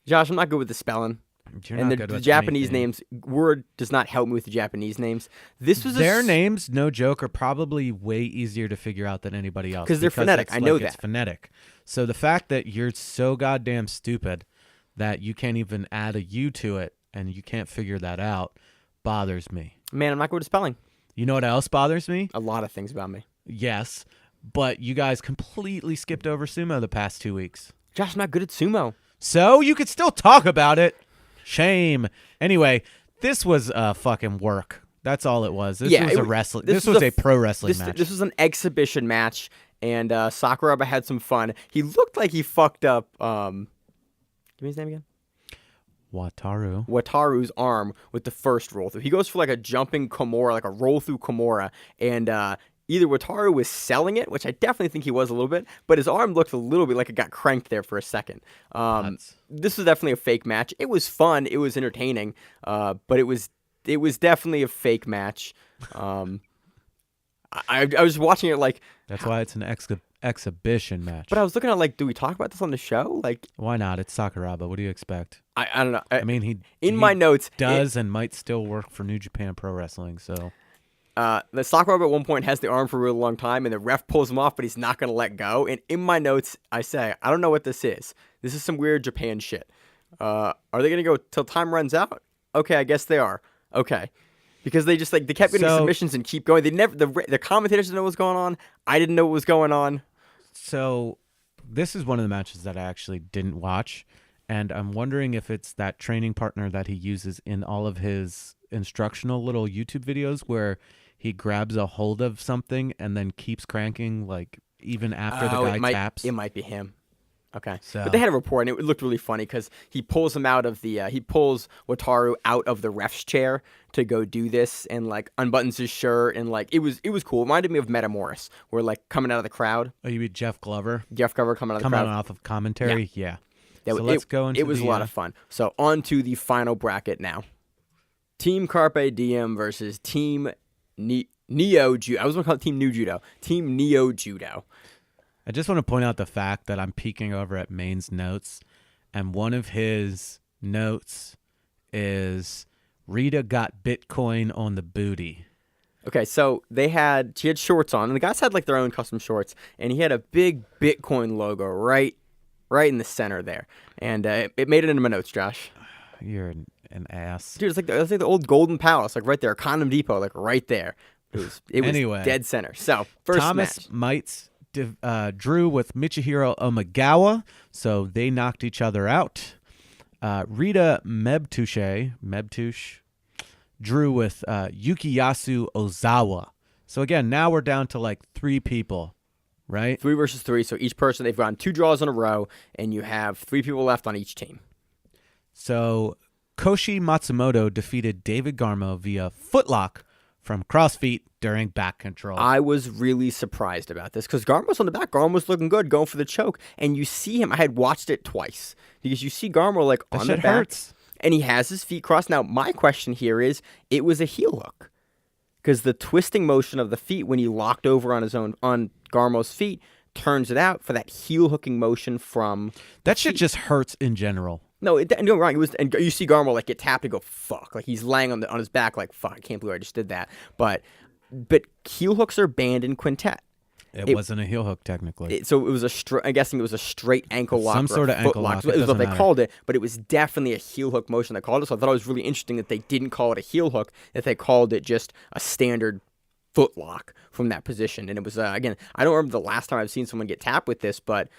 Josh, I'm not good with the spelling. The Japanese names, Word does not help me with the Japanese names. Their names, no joke, are probably way easier to figure out than anybody else. Because they're phonetic. I know that. It's phonetic. So the fact that you're so goddamn stupid that you can't even add a U to it and you can't figure that out bothers me. Man, I'm not good at spelling. You know what else bothers me? A lot of things about me. Yes, but you guys completely skipped over sumo the past 2 weeks. Josh, I'm not good at sumo. So you could still talk about it. Shame. Anyway, this was fucking work. That's all it was. This Yeah, was a wrestling. This was a pro wrestling match. This was an exhibition match, and Sakuraba had some fun. He looked like he fucked up. Give me his name again. Wataru's arm with the first roll through. He goes for like a jumping Kimura, like a roll through Kimura, and either Wataru was selling it, which I definitely think he was a little bit, but his arm looked a little bit like it got cranked there for a second. This was definitely a fake match. It was fun. It was entertaining, but it was definitely a fake match. I was watching it like... That's why it's an exhibition match. But I was looking at like, do we talk about this on the show? Like, why not? It's Sakuraba. What do you expect? I don't know. I mean, my notes does and might still work for New Japan Pro Wrestling. So, the Sakuraba at one point has the arm for a really long time, and the ref pulls him off, but he's not going to let go. And in my notes, I say, I don't know what this is. This is some weird Japan shit. Are they going to go till time runs out? Okay, I guess they are. Okay. Because they just they kept getting submissions and keep going. They never the commentators didn't know what was going on. I didn't know what was going on. So this is one of the matches that I actually didn't watch, and I'm wondering if it's that training partner that he uses in all of his instructional little YouTube videos where he grabs a hold of something and then keeps cranking like even after the guy taps. It might be him. Okay, but they had a report, and it looked really funny because he pulls him out of he pulls Wataru out of the ref's chair to go do this, and like unbuttons his shirt, and like it was cool. It reminded me of Metamoris, where like coming out of the crowd. Oh, you mean Jeff Glover? Jeff Glover coming out of the crowd. Coming off of commentary, yeah. So let's go into. It was a lot of fun. So on to the final bracket now. Team Carpe Diem versus Team Neo Judo. I was going to call it Team New Judo. Team Neo Judo. I just want to point out the fact that I'm peeking over at Maine's notes, and one of his notes is Rita got Bitcoin on the booty. Okay, so she had shorts on, and the guys had like their own custom shorts, and he had a big Bitcoin logo right in the center there, and it made it into my notes, Josh. You're an ass, dude. It's like the old Golden Palace, like right there, Condom Depot, like right there. It was anyway, dead center. So first Thomas match. Mites drew with Michihiro Omagawa, so they knocked each other out. Rita Mebtush drew with Yukiyasu Ozawa. So again, now we're down to like 3 people, right? 3 versus 3. So each person, they've gone 2 draws in a row, and you have 3 people left on each team. So Koshi Matsumoto defeated David Garmo via footlock from crossfeet during back control. I was really surprised about this because Garmo's on the back. Garmo was looking good, going for the choke. And you see him. I had watched it twice because you see Garmo like on the back. Hurts. And he has his feet crossed. Now, my question here is, it was a heel hook. Because the twisting motion of the feet when he locked over on Garmo's feet turns it out for that heel hooking motion from... That shit just hurts in general. No, no, wrong. It was, and you see Garmo like get tapped and go fuck, like he's laying on his back, like fuck. I can't believe I just did that. But heel hooks are banned in Quintet. It wasn't a heel hook technically. So it was I'm guessing it was a straight ankle lock, some sort of ankle lock. It was what they called it, but it was definitely a heel hook motion they called it. So I thought it was really interesting that they didn't call it a heel hook, that they called it just a standard foot lock from that position. And it was again, I don't remember the last time I've seen someone get tapped with this, but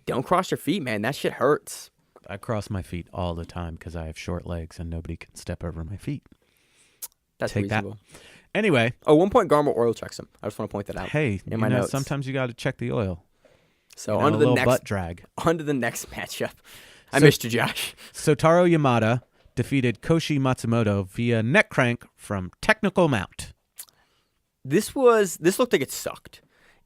don't cross your feet, man. That shit hurts. I cross my feet all the time because I have short legs and nobody can step over my feet. That's reasonable. That. Anyway. Oh, 1 point Garmo oil checks him. I just want to point that out. Hey, in my notes. Sometimes you got to check the oil. So on to the next butt drag. On to the next matchup. I missed you, Josh. Sotaro Yamada defeated Koshi Matsumoto via neck crank from technical mount. This looked like it sucked.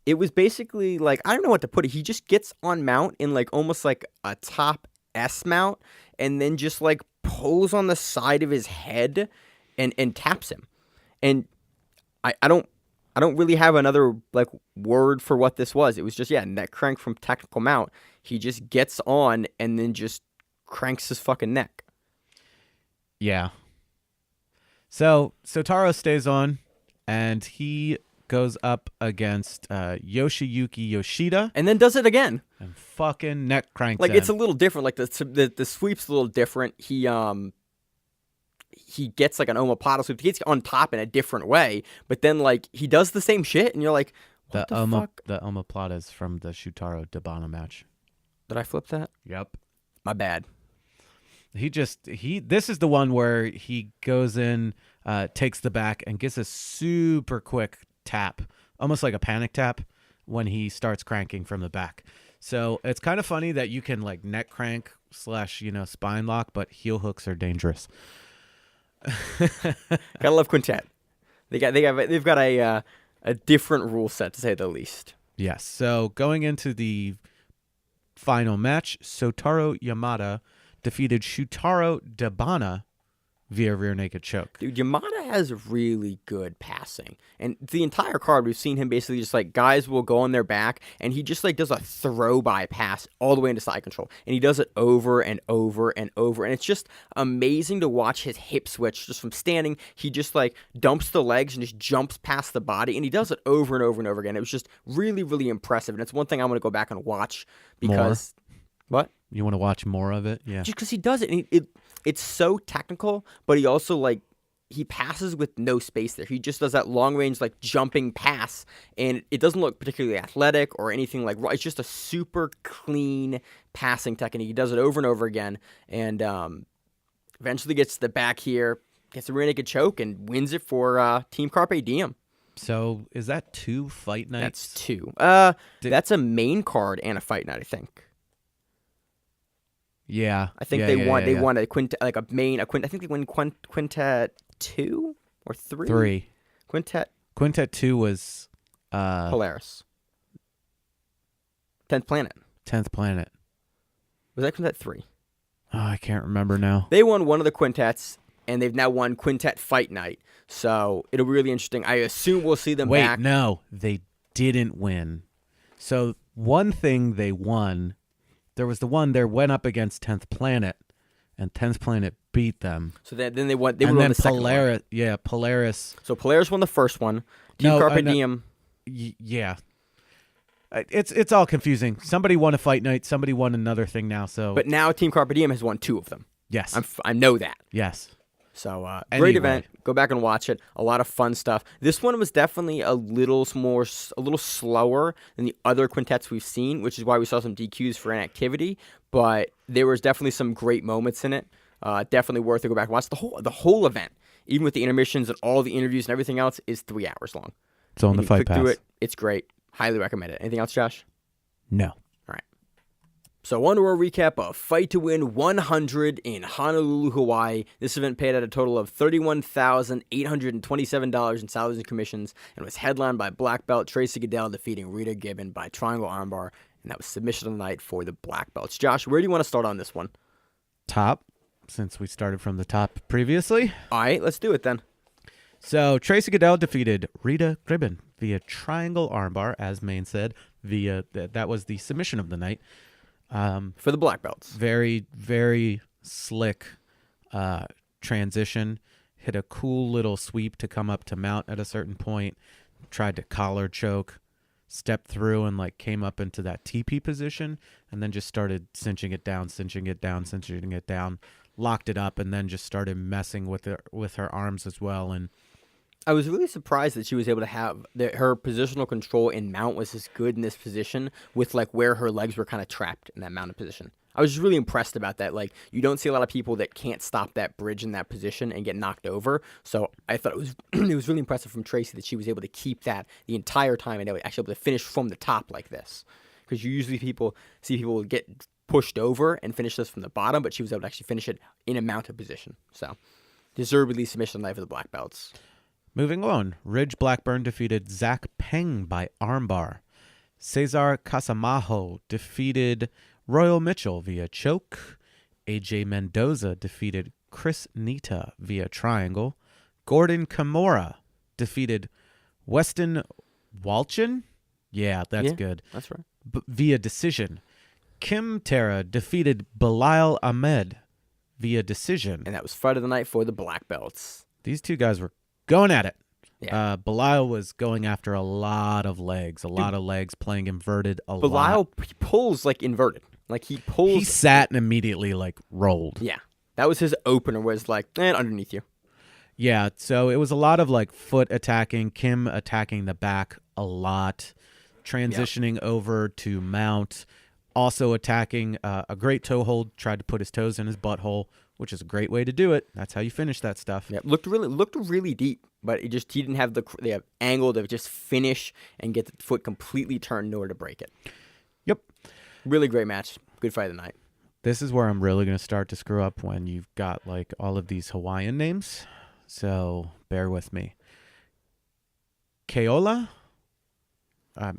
It was basically like, I don't know what to put it. He just gets on mount in like almost like a top S mount and then just like pulls on the side of his head and taps him. And I don't really have another like word for what this was. It was just neck crank from technical mount. He just gets on and then just cranks his fucking neck. Yeah. So Sotaro stays on and he goes up against Yoshiyuki Yoshida. And then does it again. And fucking neck cranks like him. It's a little different. Like the sweep's a little different. He gets like an omoplata sweep. He gets on top in a different way. But then like he does the same shit and you're like, what the fuck? The omoplata is from the Shutaro Dabano match. Did I flip that? Yep. My bad. This is the one where he goes in, takes the back, and gets a super quick tap, almost like a panic tap when he starts cranking from the back. So it's kind of funny that you can like neck crank / spine lock, but heel hooks are dangerous. Gotta love Quintet. They've got a different rule set, to say the least. Yes. So going into the final match, Sotaro Yamada defeated Shutaro Debana via rear naked choke. Dude, Yamada has really good passing. And the entire card, we've seen him basically just like, guys will go on their back, and he just like does a throw-by pass all the way into side control. And he does it over and over and over. And it's just amazing to watch his hip switch just from standing. He just like dumps the legs and just jumps past the body. And he does it over and over and over again. It was just really, really impressive. And it's one thing I'm going to go back and watch because... More? What? You want to watch more of it? Yeah. Just because he does it. And it's so technical, but he also like... He passes with no space there. He just does that long-range, like, jumping pass, and it doesn't look particularly athletic or anything like... It's just a super clean passing technique. He does it over and over again, and eventually gets the back here, gets a rear naked choke, and wins it for Team Carpe Diem. So, is that 2 fight nights? That's 2. That's a main card and a fight night, I think. Yeah. I think they won a quintet, like a main, I think they won Quintet 2 or 3? 3. Quintet 2 was Polaris. 10th Planet. 10th Planet. Was that Quintet 3? Oh, I can't remember now. They won one of the quintets, and they've now won Quintet Fight Night. So it'll be really interesting. I assume we'll see them back. Wait, no, they didn't win. So one thing they won, there was the one that went up against 10th Planet, and 10th Planet beat them. So then they won. They and won then the second one. Yeah, Polaris. So Polaris won the first one. Team Carpe Diem. Yeah. It's all confusing. Somebody won a fight night. Somebody won another thing now. So, but now Team Carpe Diem has won 2 of them. Yes, I know that. Yes. So Anyway. great event. Go back and watch it. A lot of fun stuff. This one was definitely a little slower than the other quintets we've seen, which is why we saw some DQs for inactivity. But there was definitely some great moments in it. Definitely worth to go back and watch. The whole event, even with the intermissions and all the interviews and everything else, is 3 hours long. It's on the Fight Pass. Through it. It's great. Highly recommend it. Anything else, Josh? No. All right. So on to our recap of Fight to Win 100 in Honolulu, Hawaii. This event paid out a total of $31,827 in salaries and commissions and was headlined by black belt Tracy Goodell defeating Rita Gibbon by triangle armbar, and that was submission of the night for the black belts. Josh, where do you want to start on this one? Top, since we started from the top previously. All right, let's do it then. So Tracy Goodell defeated Rita Gibbon via triangle armbar, as Maine said. That was the submission of the night. For the black belts. Very, very slick transition. Hit a cool little sweep to come up to mount at a certain point. Tried to collar choke. Stepped through and came up into that TP position. And then just started cinching it down. Locked it up and then just started messing with her arms as well. And I was really surprised that she was able to have her positional control in mount was as good in this position with where her legs were kind of trapped in that mounted position. I was just really impressed about that. You don't see a lot of people that can't stop that bridge in that position and get knocked over. So I thought it was it was really impressive from Tracy that she was able to keep that the entire time and actually able to finish from the top like this. Because you usually see people get pushed over and finish this from the bottom, but she was able to actually finish it in a mounted position. So deservedly submission night for the black belts. Moving on, Ridge Blackburn defeated Zach Peng by armbar. Cesar Casamajo defeated Royal Mitchell via choke. AJ Mendoza defeated Chris Nita via triangle. Gordon Kimura defeated Weston Walchin. Yeah, that's good. That's right. Via decision. Kim Terra defeated Bilal Ahmed via decision. And that was fight of the night for the black belts. These two guys were going at it. Yeah. Bilal was going after a lot of legs, playing inverted a lot. Bilal pulls inverted. He pulls. He sat and immediately rolled. Yeah. That was his opener, was underneath you. Yeah, so it was a lot of foot attacking, Kim attacking the back a lot, transitioning over to mount, Also attacking a great toe hold, tried to put his toes in his butthole, which is a great way to do it. That's how you finish that stuff. Yeah, looked really deep, but he didn't have the angle to just finish and get the foot completely turned in order to break it. Yep. Really great match. Good fight of the night. This is where I'm really going to start to screw up when you've got like all of these Hawaiian names. So bear with me. Keola?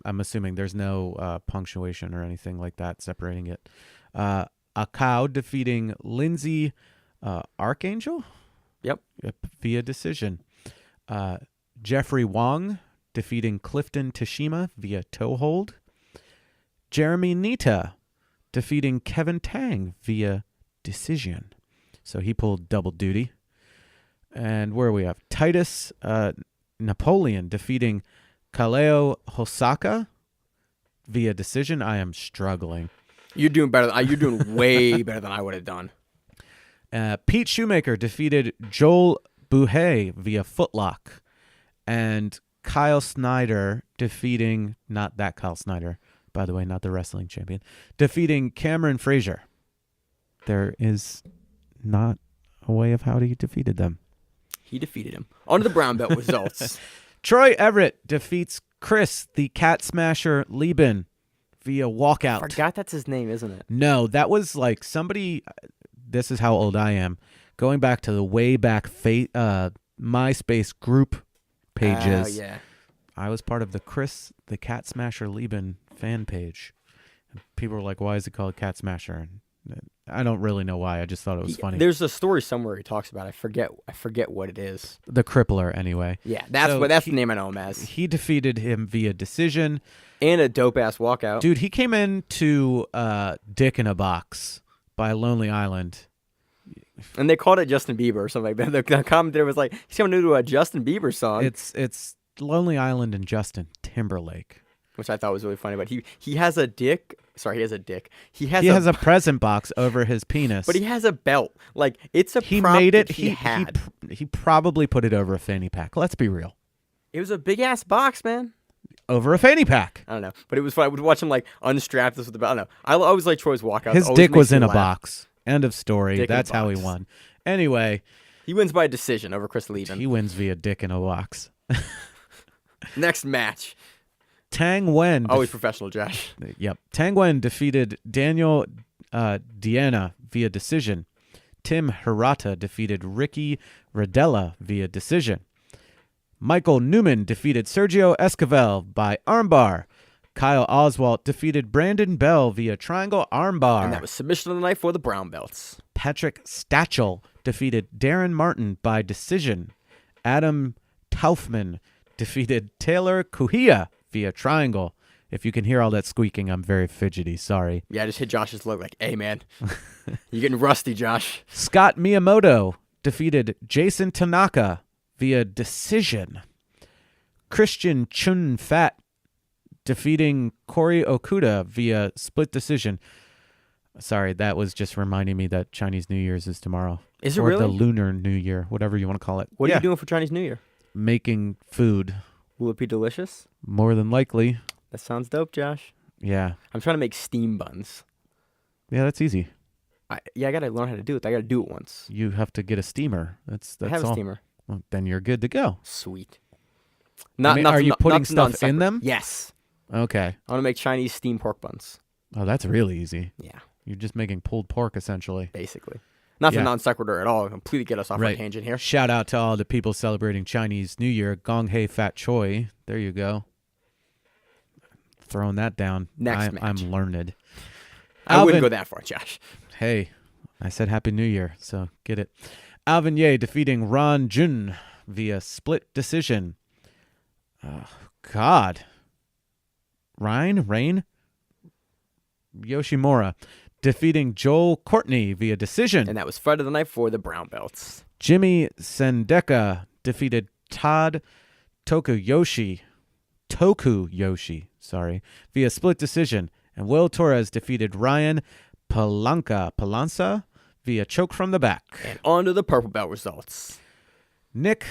I'm assuming there's no punctuation or anything like that separating it. Akau defeating Lindsay Archangel? Yep. Via decision. Jeffrey Wong defeating Clifton Tashima via toe hold. Jeremy Nita defeating Kevin Tang via decision. So he pulled double duty. And where we have Titus Napoleon defeating Kaleo Hosaka via decision. I am struggling. You're doing better. You're doing way better than I would have done. Pete Shoemaker defeated Joel Buhay via footlock. And Kyle Snyder defeating, not that Kyle Snyder, by the way, not the wrestling champion, defeating Cameron Frazier. There is not a way of how he defeated them. He defeated him. On to the brown belt results. Troy Everett defeats Chris, the Cat Smasher Lieben, via walkout. I forgot that's his name, isn't it? No, that was like somebody, this is how old I am, going back to the way back MySpace group pages. Oh, yeah. I was part of the Chris, the Cat Smasher Lieben fan page. And people were like, why is it called Cat Smasher? And I don't really know why. I just thought it was funny. There's a story somewhere he talks about. I forget what it is. The Crippler, anyway. Yeah, that's the name I know him as. He defeated him via decision. And a dope-ass walkout. Dude, he came into Dick in a Box by Lonely Island. And they called it Justin Bieber or something like that. The commentator was like, he's coming to a Justin Bieber song. It's Lonely Island and Justin Timberlake. Which I thought was really funny. But he has a dick. Sorry, he has a dick. He has a present box over his penis. But he has a belt. Like, it's a he prop made it. that he had. He probably put it over a fanny pack. Let's be real. It was a big-ass box, man. Over a fanny pack. I don't know. But it was fun. I would watch him, like, unstrap this with the belt. I don't know. I always like Troy's walkout. His dick was in a box. End of story. Dick That's how he won. Anyway. He wins by decision over Chris Lieben. He wins via dick in a box. Next match. Tang Wen. Always professional, Josh. Yep. Tang Wen defeated Daniel Diana via decision. Tim Hirata defeated Ricky Radella via decision. Michael Newman defeated Sergio Esquivel by armbar. Kyle Oswalt defeated Brandon Bell via triangle armbar. And that was submission of the night for the brown belts. Patrick Stachel defeated Darren Martin by decision. Adam Taufman defeated Taylor Kuhia via triangle. If you can hear all that squeaking, I'm very fidgety. Sorry. Yeah, I just hit Josh's look like, hey, man, you're getting rusty, Josh. Scott Miyamoto defeated Jason Tanaka via decision. Christian Chun Fat defeating Corey Okuda via split decision. Sorry, that was just reminding me that Chinese New Year's is tomorrow. Is it or really? The Lunar New Year, whatever you want to call it. What are you doing for Chinese New Year? Making food. Will it be delicious? More than likely. That sounds dope, Josh. Yeah. I'm trying to make steam buns. Yeah, that's easy. I got to learn how to do it. I got to do it once. You have to get a steamer. That's I have all. a steamer. Well, then you're good to go. Sweet. Are you putting stuff in them? Yes. Okay. I want to make Chinese steamed pork buns. Oh, that's really easy. Yeah. You're just making pulled pork, essentially. Basically. Not for non sequitur at all. Completely get us off our tangent here. Shout out to all the people celebrating Chinese New Year. Gong Hei Fat Choi. There you go. Throwing that down. Next match. I'm learned. I wouldn't go that far, Josh. Hey, I said Happy New Year, so get it. Alvin Ye defeating Ron Jun via split decision. Oh, God. Rain? Yoshimura defeating Joel Courtney via decision. And that was fight of the night for the brown belts. Jimmy Sendeka defeated Todd Tokuyoshi, via split decision. And Will Torres defeated Ryan Palanca via choke from the back. And on to the purple belt results. Nick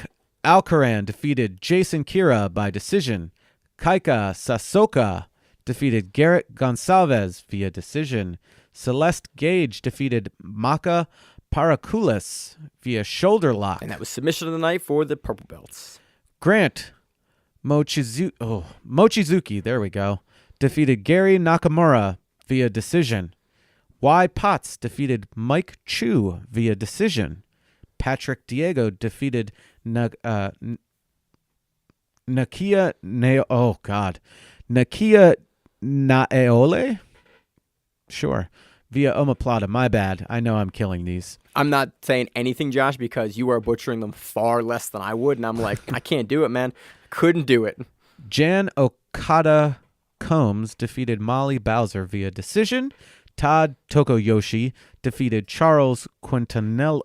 Alcaran defeated Jason Kira by decision. Kaika Sasoka defeated Garrett Gonsalves via decision. Celeste Gage defeated Maka Paraculis via shoulder lock. And that was submission of the night for the purple belts. Grant Mochizuki, there we go, defeated Gary Nakamura via decision. Y. Potts defeated Mike Chu via decision. Patrick Diego defeated Nakia Naeole? Sure. Via omoplata. My bad. I know I'm killing these. I'm not saying anything, Josh, because you are butchering them far less than I would. And I'm like, I can't do it, man. Couldn't do it. Jan Okada Combs defeated Molly Bowser via decision. Todd Tokoyoshi defeated Charles Quintanilla.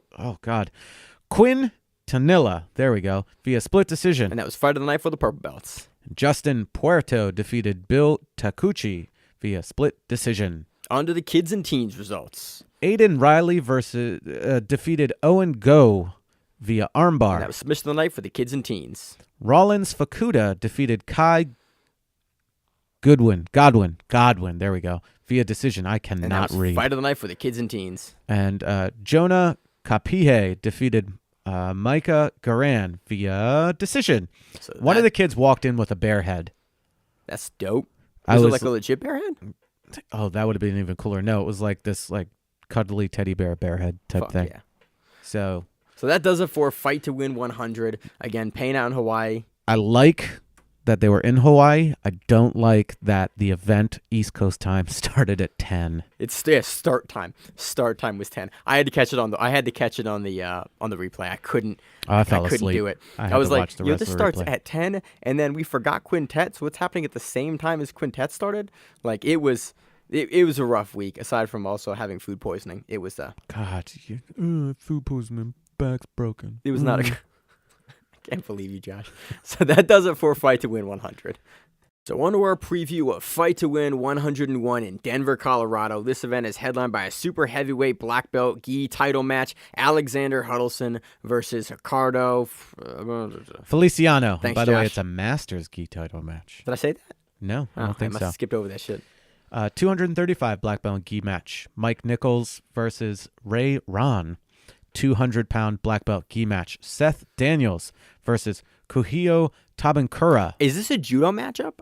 There we go. Via split decision. And that was fight of the night for the purple belts. Justin Puerto defeated Bill Takuchi via split decision. On to the kids and teens results. Aiden Riley defeated Owen Go via armbar. And that was submission of the night for the kids and teens. Rollins Fukuda defeated Kai Godwin. There we go. Via decision. I cannot and that was read. Fight of the night for the kids and teens. And Jonah Kapihe defeated Micah Garan via decision. So one of the kids walked in with a bear head. That's dope. Was it like a legit bear head? Oh, that would have been even cooler. No, it was like this cuddly teddy bear head type thing. Yeah. So that does it for Fight to Win 100. Again, paying out in Hawaii. I like that they were in Hawaii. I don't like that the event East Coast time started at 10. It's start time. Start time was 10. I had to catch it on the replay. I couldn't. I fell couldn't asleep. do it. I was like, this starts at 10, and then we forgot Quintet. So what's happening at the same time as Quintet started? Like it was a rough week. Aside from also having food poisoning, it was God, food poisoning, back's broken. It was not a. I can't believe you, Josh. So that does it for Fight to Win 100. So on to our preview of Fight to Win 101 in Denver, Colorado. This event is headlined by a super heavyweight black belt gi title match. Alexander Huddleston versus Ricardo Feliciano. Thanks, by the Josh. way, it's a Masters gi title match. Did I say that? No, I don't think I must so. have skipped over that shit. 235 black belt gi match. Mike Nichols versus Ray Ron. 200-pound black belt gi match. Seth Daniels versus Kuhio Tabankura. Is this a judo matchup?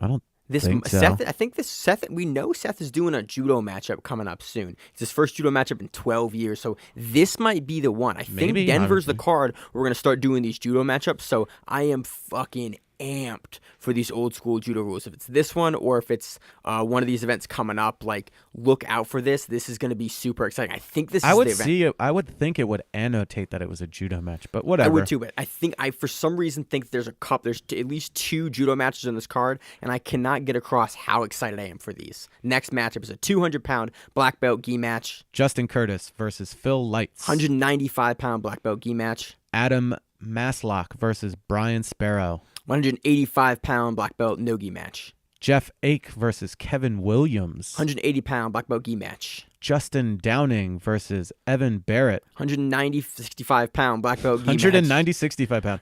I don't think so. Seth, we know Seth is doing a judo matchup coming up soon. It's his first judo matchup in 12 years, so this might be the one. I think Denver's the card. We're going to start doing these judo matchups, so I am fucking amped for these old school judo rules. If it's this one or if it's one of these events coming up, like look out for this. This is going to be super exciting. I think this is the event. I would think it would annotate that it was a judo match, but whatever. I would too, but I for some reason think there's at least 2 judo matches on this card, and I cannot get across how excited I am for these. Next matchup is a 200-pound black belt gi match. Justin Curtis versus Phil Lights. 195-pound black belt gi match. Adam Maslock versus Brian Sparrow. 185-pound black belt no-gi match. Jeff Ake versus Kevin Williams. 180-pound black belt gi match. Justin Downing versus Evan Barrett. 165-pound black belt gi match. 65-pound.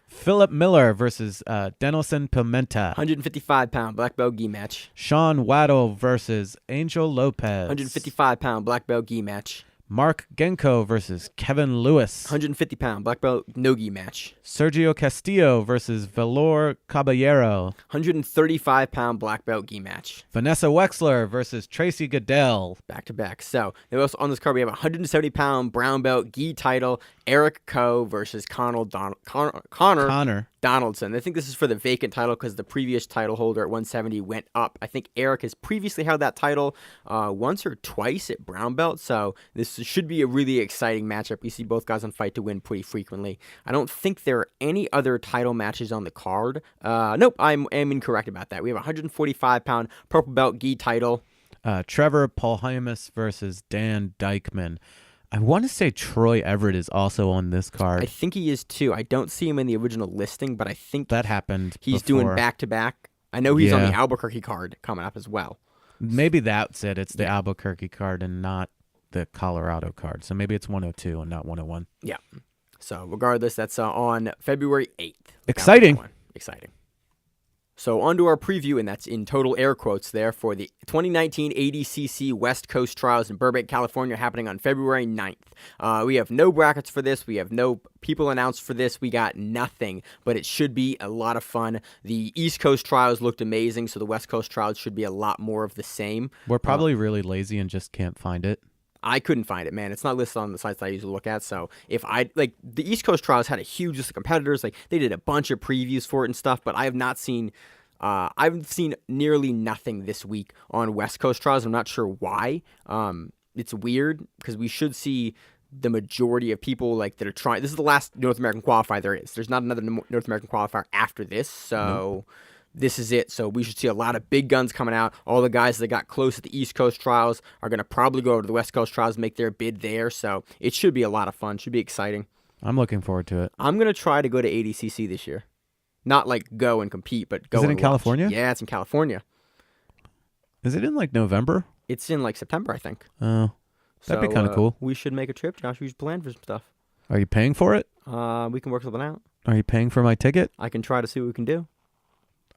Philip Miller versus Denelson Pimenta. 155-pound black belt gi match. Sean Waddle versus Angel Lopez. 155-pound black belt gi match. Mark Genko versus Kevin Lewis. 150-pound black belt no-gi match. Sergio Castillo versus Valor Caballero. 135-pound black belt gi match. Vanessa Wexler versus Tracy Goodell. Back-to-back. So, also on this card, we have a 170-pound brown belt gi title. Eric Coe versus Connor Donaldson. I think this is for the vacant title because the previous title holder at 170 went up. I think Eric has previously held that title once or twice at brown belt, so this should be a really exciting matchup. We see both guys on Fight to Win pretty frequently. I don't think there are any other title matches on the card. Nope, I am incorrect about that. We have a 145-pound purple belt gi title. Trevor Paulhamus versus Dan Dykman. I want to say Troy Everett is also on this card. I think he is too. I don't see him in the original listing, but I think that happened. He's doing back-to-back. I know he's on the Albuquerque card coming up as well. Maybe that's it. It's the Albuquerque card and not the Colorado card. So maybe it's 102 and not 101. Yeah. So regardless, that's on February 8th. Exciting. Exciting. So on to our preview, and that's in total air quotes there, for the 2019 ADCC West Coast Trials in Burbank, California, happening on February 9th. We have no brackets for this. We have no people announced for this. We got nothing, but it should be a lot of fun. The East Coast Trials looked amazing, so the West Coast Trials should be a lot more of the same. We're probably really lazy and just can't find it. I couldn't find it, man. It's not listed on the sites I usually look at. So if the East Coast Trials had a huge list of competitors, like they did a bunch of previews for it and stuff, but I have not seen. I've seen nearly nothing this week on West Coast Trials. I'm not sure why. It's weird because we should see the majority of people that are trying. This is the last North American qualifier there is. There's not another North American qualifier after this, so. Nope. This is it. So we should see a lot of big guns coming out. All the guys that got close at the East Coast Trials are going to probably go over to the West Coast Trials and make their bid there. So it should be a lot of fun. Should be exciting. I'm looking forward to it. I'm going to try to go to ADCC this year. Not go and compete, but go. Is it in watch. California? Yeah, it's in California. Is it in November? It's in September, I think. Oh, that'd be kind of cool. We should make a trip, Josh. We should plan for some stuff. Are you paying for it? We can work something out. Are you paying for my ticket? I can try to see what we can do.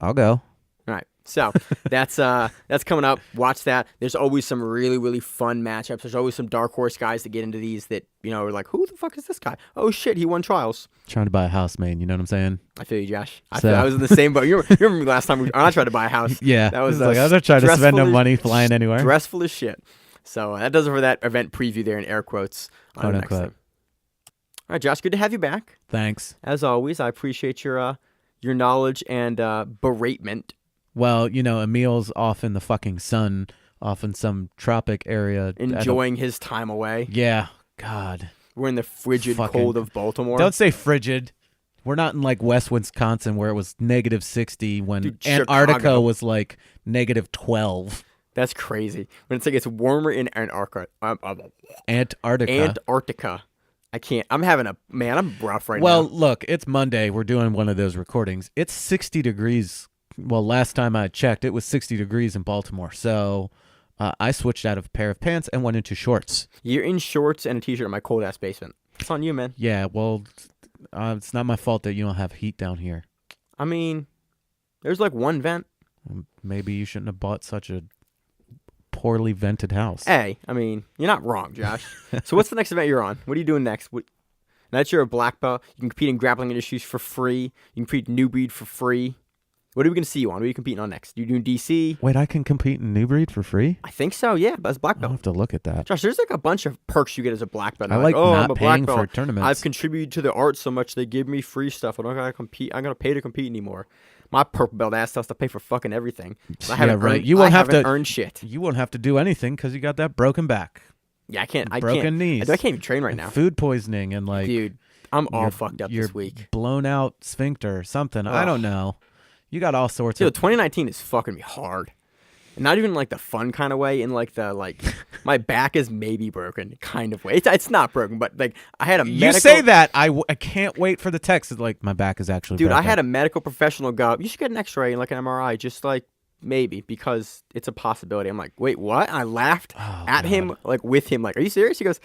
I'll go. All right, so that's coming up. Watch that. There's always some really, really fun matchups. There's always some dark horse guys that get into these that, are like, who the fuck is this guy? Oh, shit, he won trials. Trying to buy a house, Maine. You know what I'm saying? I feel you, Josh. I was in the same boat. You remember me last time I tried to buy a house? Yeah. That was I was not trying to spend no money flying anywhere. Stressful as shit. So that does it for that event preview there in air quotes. Quote unquote. All right, Josh, good to have you back. Thanks. As always, I appreciate your knowledge and beratement. Well, Emil's off in the fucking sun, off in some tropic area. Enjoying his time away. Yeah. God. We're in the frigid cold of Baltimore. Don't say frigid. We're not in West Wisconsin where it was -60 when Antarctica Chicago was -12. That's crazy. When it's warmer in Antarctica. Antarctica. I can't. I'm rough right now. Well, look, it's Monday. We're doing one of those recordings. It's 60 degrees. Well, last time I checked, it was 60 degrees in Baltimore. So I switched out of a pair of pants and went into shorts. You're in shorts and a t-shirt in my cold-ass basement. It's on you, man. Yeah, well, it's not my fault that you don't have heat down here. I mean, there's one vent. Maybe you shouldn't have bought such a poorly vented house. Hey, I mean, you're not wrong, Josh. So what's the next event you're on? What are you doing next? Now that you're a black belt, you can compete in grappling issues for free. You can compete in New Breed for free. What are we going to see you on? What are you competing on next? You doing DC? Wait, I can compete in New Breed for free? I think so, yeah. That's black belt. I'll have to look at that. Josh, there's a bunch of perks you get as a black belt. I like not paying for tournaments. I've contributed to the art so much they give me free stuff. I don't gotta compete. I'm gonna pay to compete anymore. My purple belt ass has to pay for fucking everything. I haven't earned shit. You won't have to do anything because you got that broken back. Yeah, I can't. Broken knees. I can't even train right now. Food poisoning and dude, I'm all fucked up this week. Blown out sphincter or something. Ugh. I don't know. You got all sorts of. 2019 is fucking me hard. And not even the fun kind of way. In my back is maybe broken kind of way. It's not broken, but I had a medical. You say that I can't wait for the text. It's my back is actually. Dude, broken. I had a medical professional go, you should get an X-ray and an MRI, just maybe because it's a possibility. I'm like, wait, what? And I laughed at him, with him, are you serious? He goes,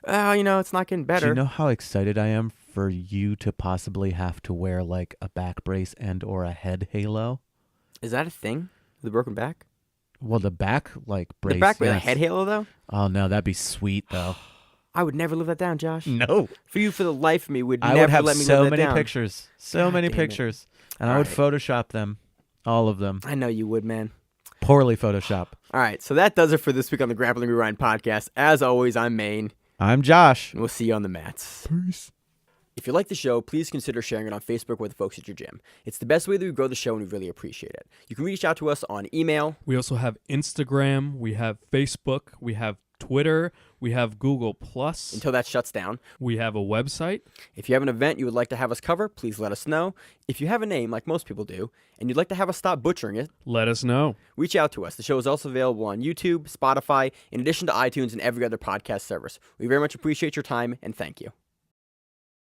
it's not getting better. Do you know how excited I am for you to possibly have to wear a back brace and or a head halo? Is that a thing? The broken back? Well, the back brace. The back with a head halo though? Oh no, that'd be sweet though. I would never live that down, Josh. No. For you, for the life of me, would I never would have let me so live that many down. pictures. So many pictures. And I would Photoshop them. All of them. I know you would, man. Poorly Photoshop. All right, so that does it for this week on the Grappling Rewind podcast. As always, I'm Maine. I'm Josh. And we'll see you on the mats. Peace. If you like the show, please consider sharing it on Facebook with the folks at your gym. It's the best way that we grow the show, and we really appreciate it. You can reach out to us on email. We also have Instagram. We have Facebook. We have Twitter. We have Google+. Until that shuts down. We have a website. If you have an event you would like to have us cover, please let us know. If you have a name, like most people do, and you'd like to have us stop butchering it, let us know. Reach out to us. The show is also available on YouTube, Spotify, in addition to iTunes and every other podcast service. We very much appreciate your time, and thank you.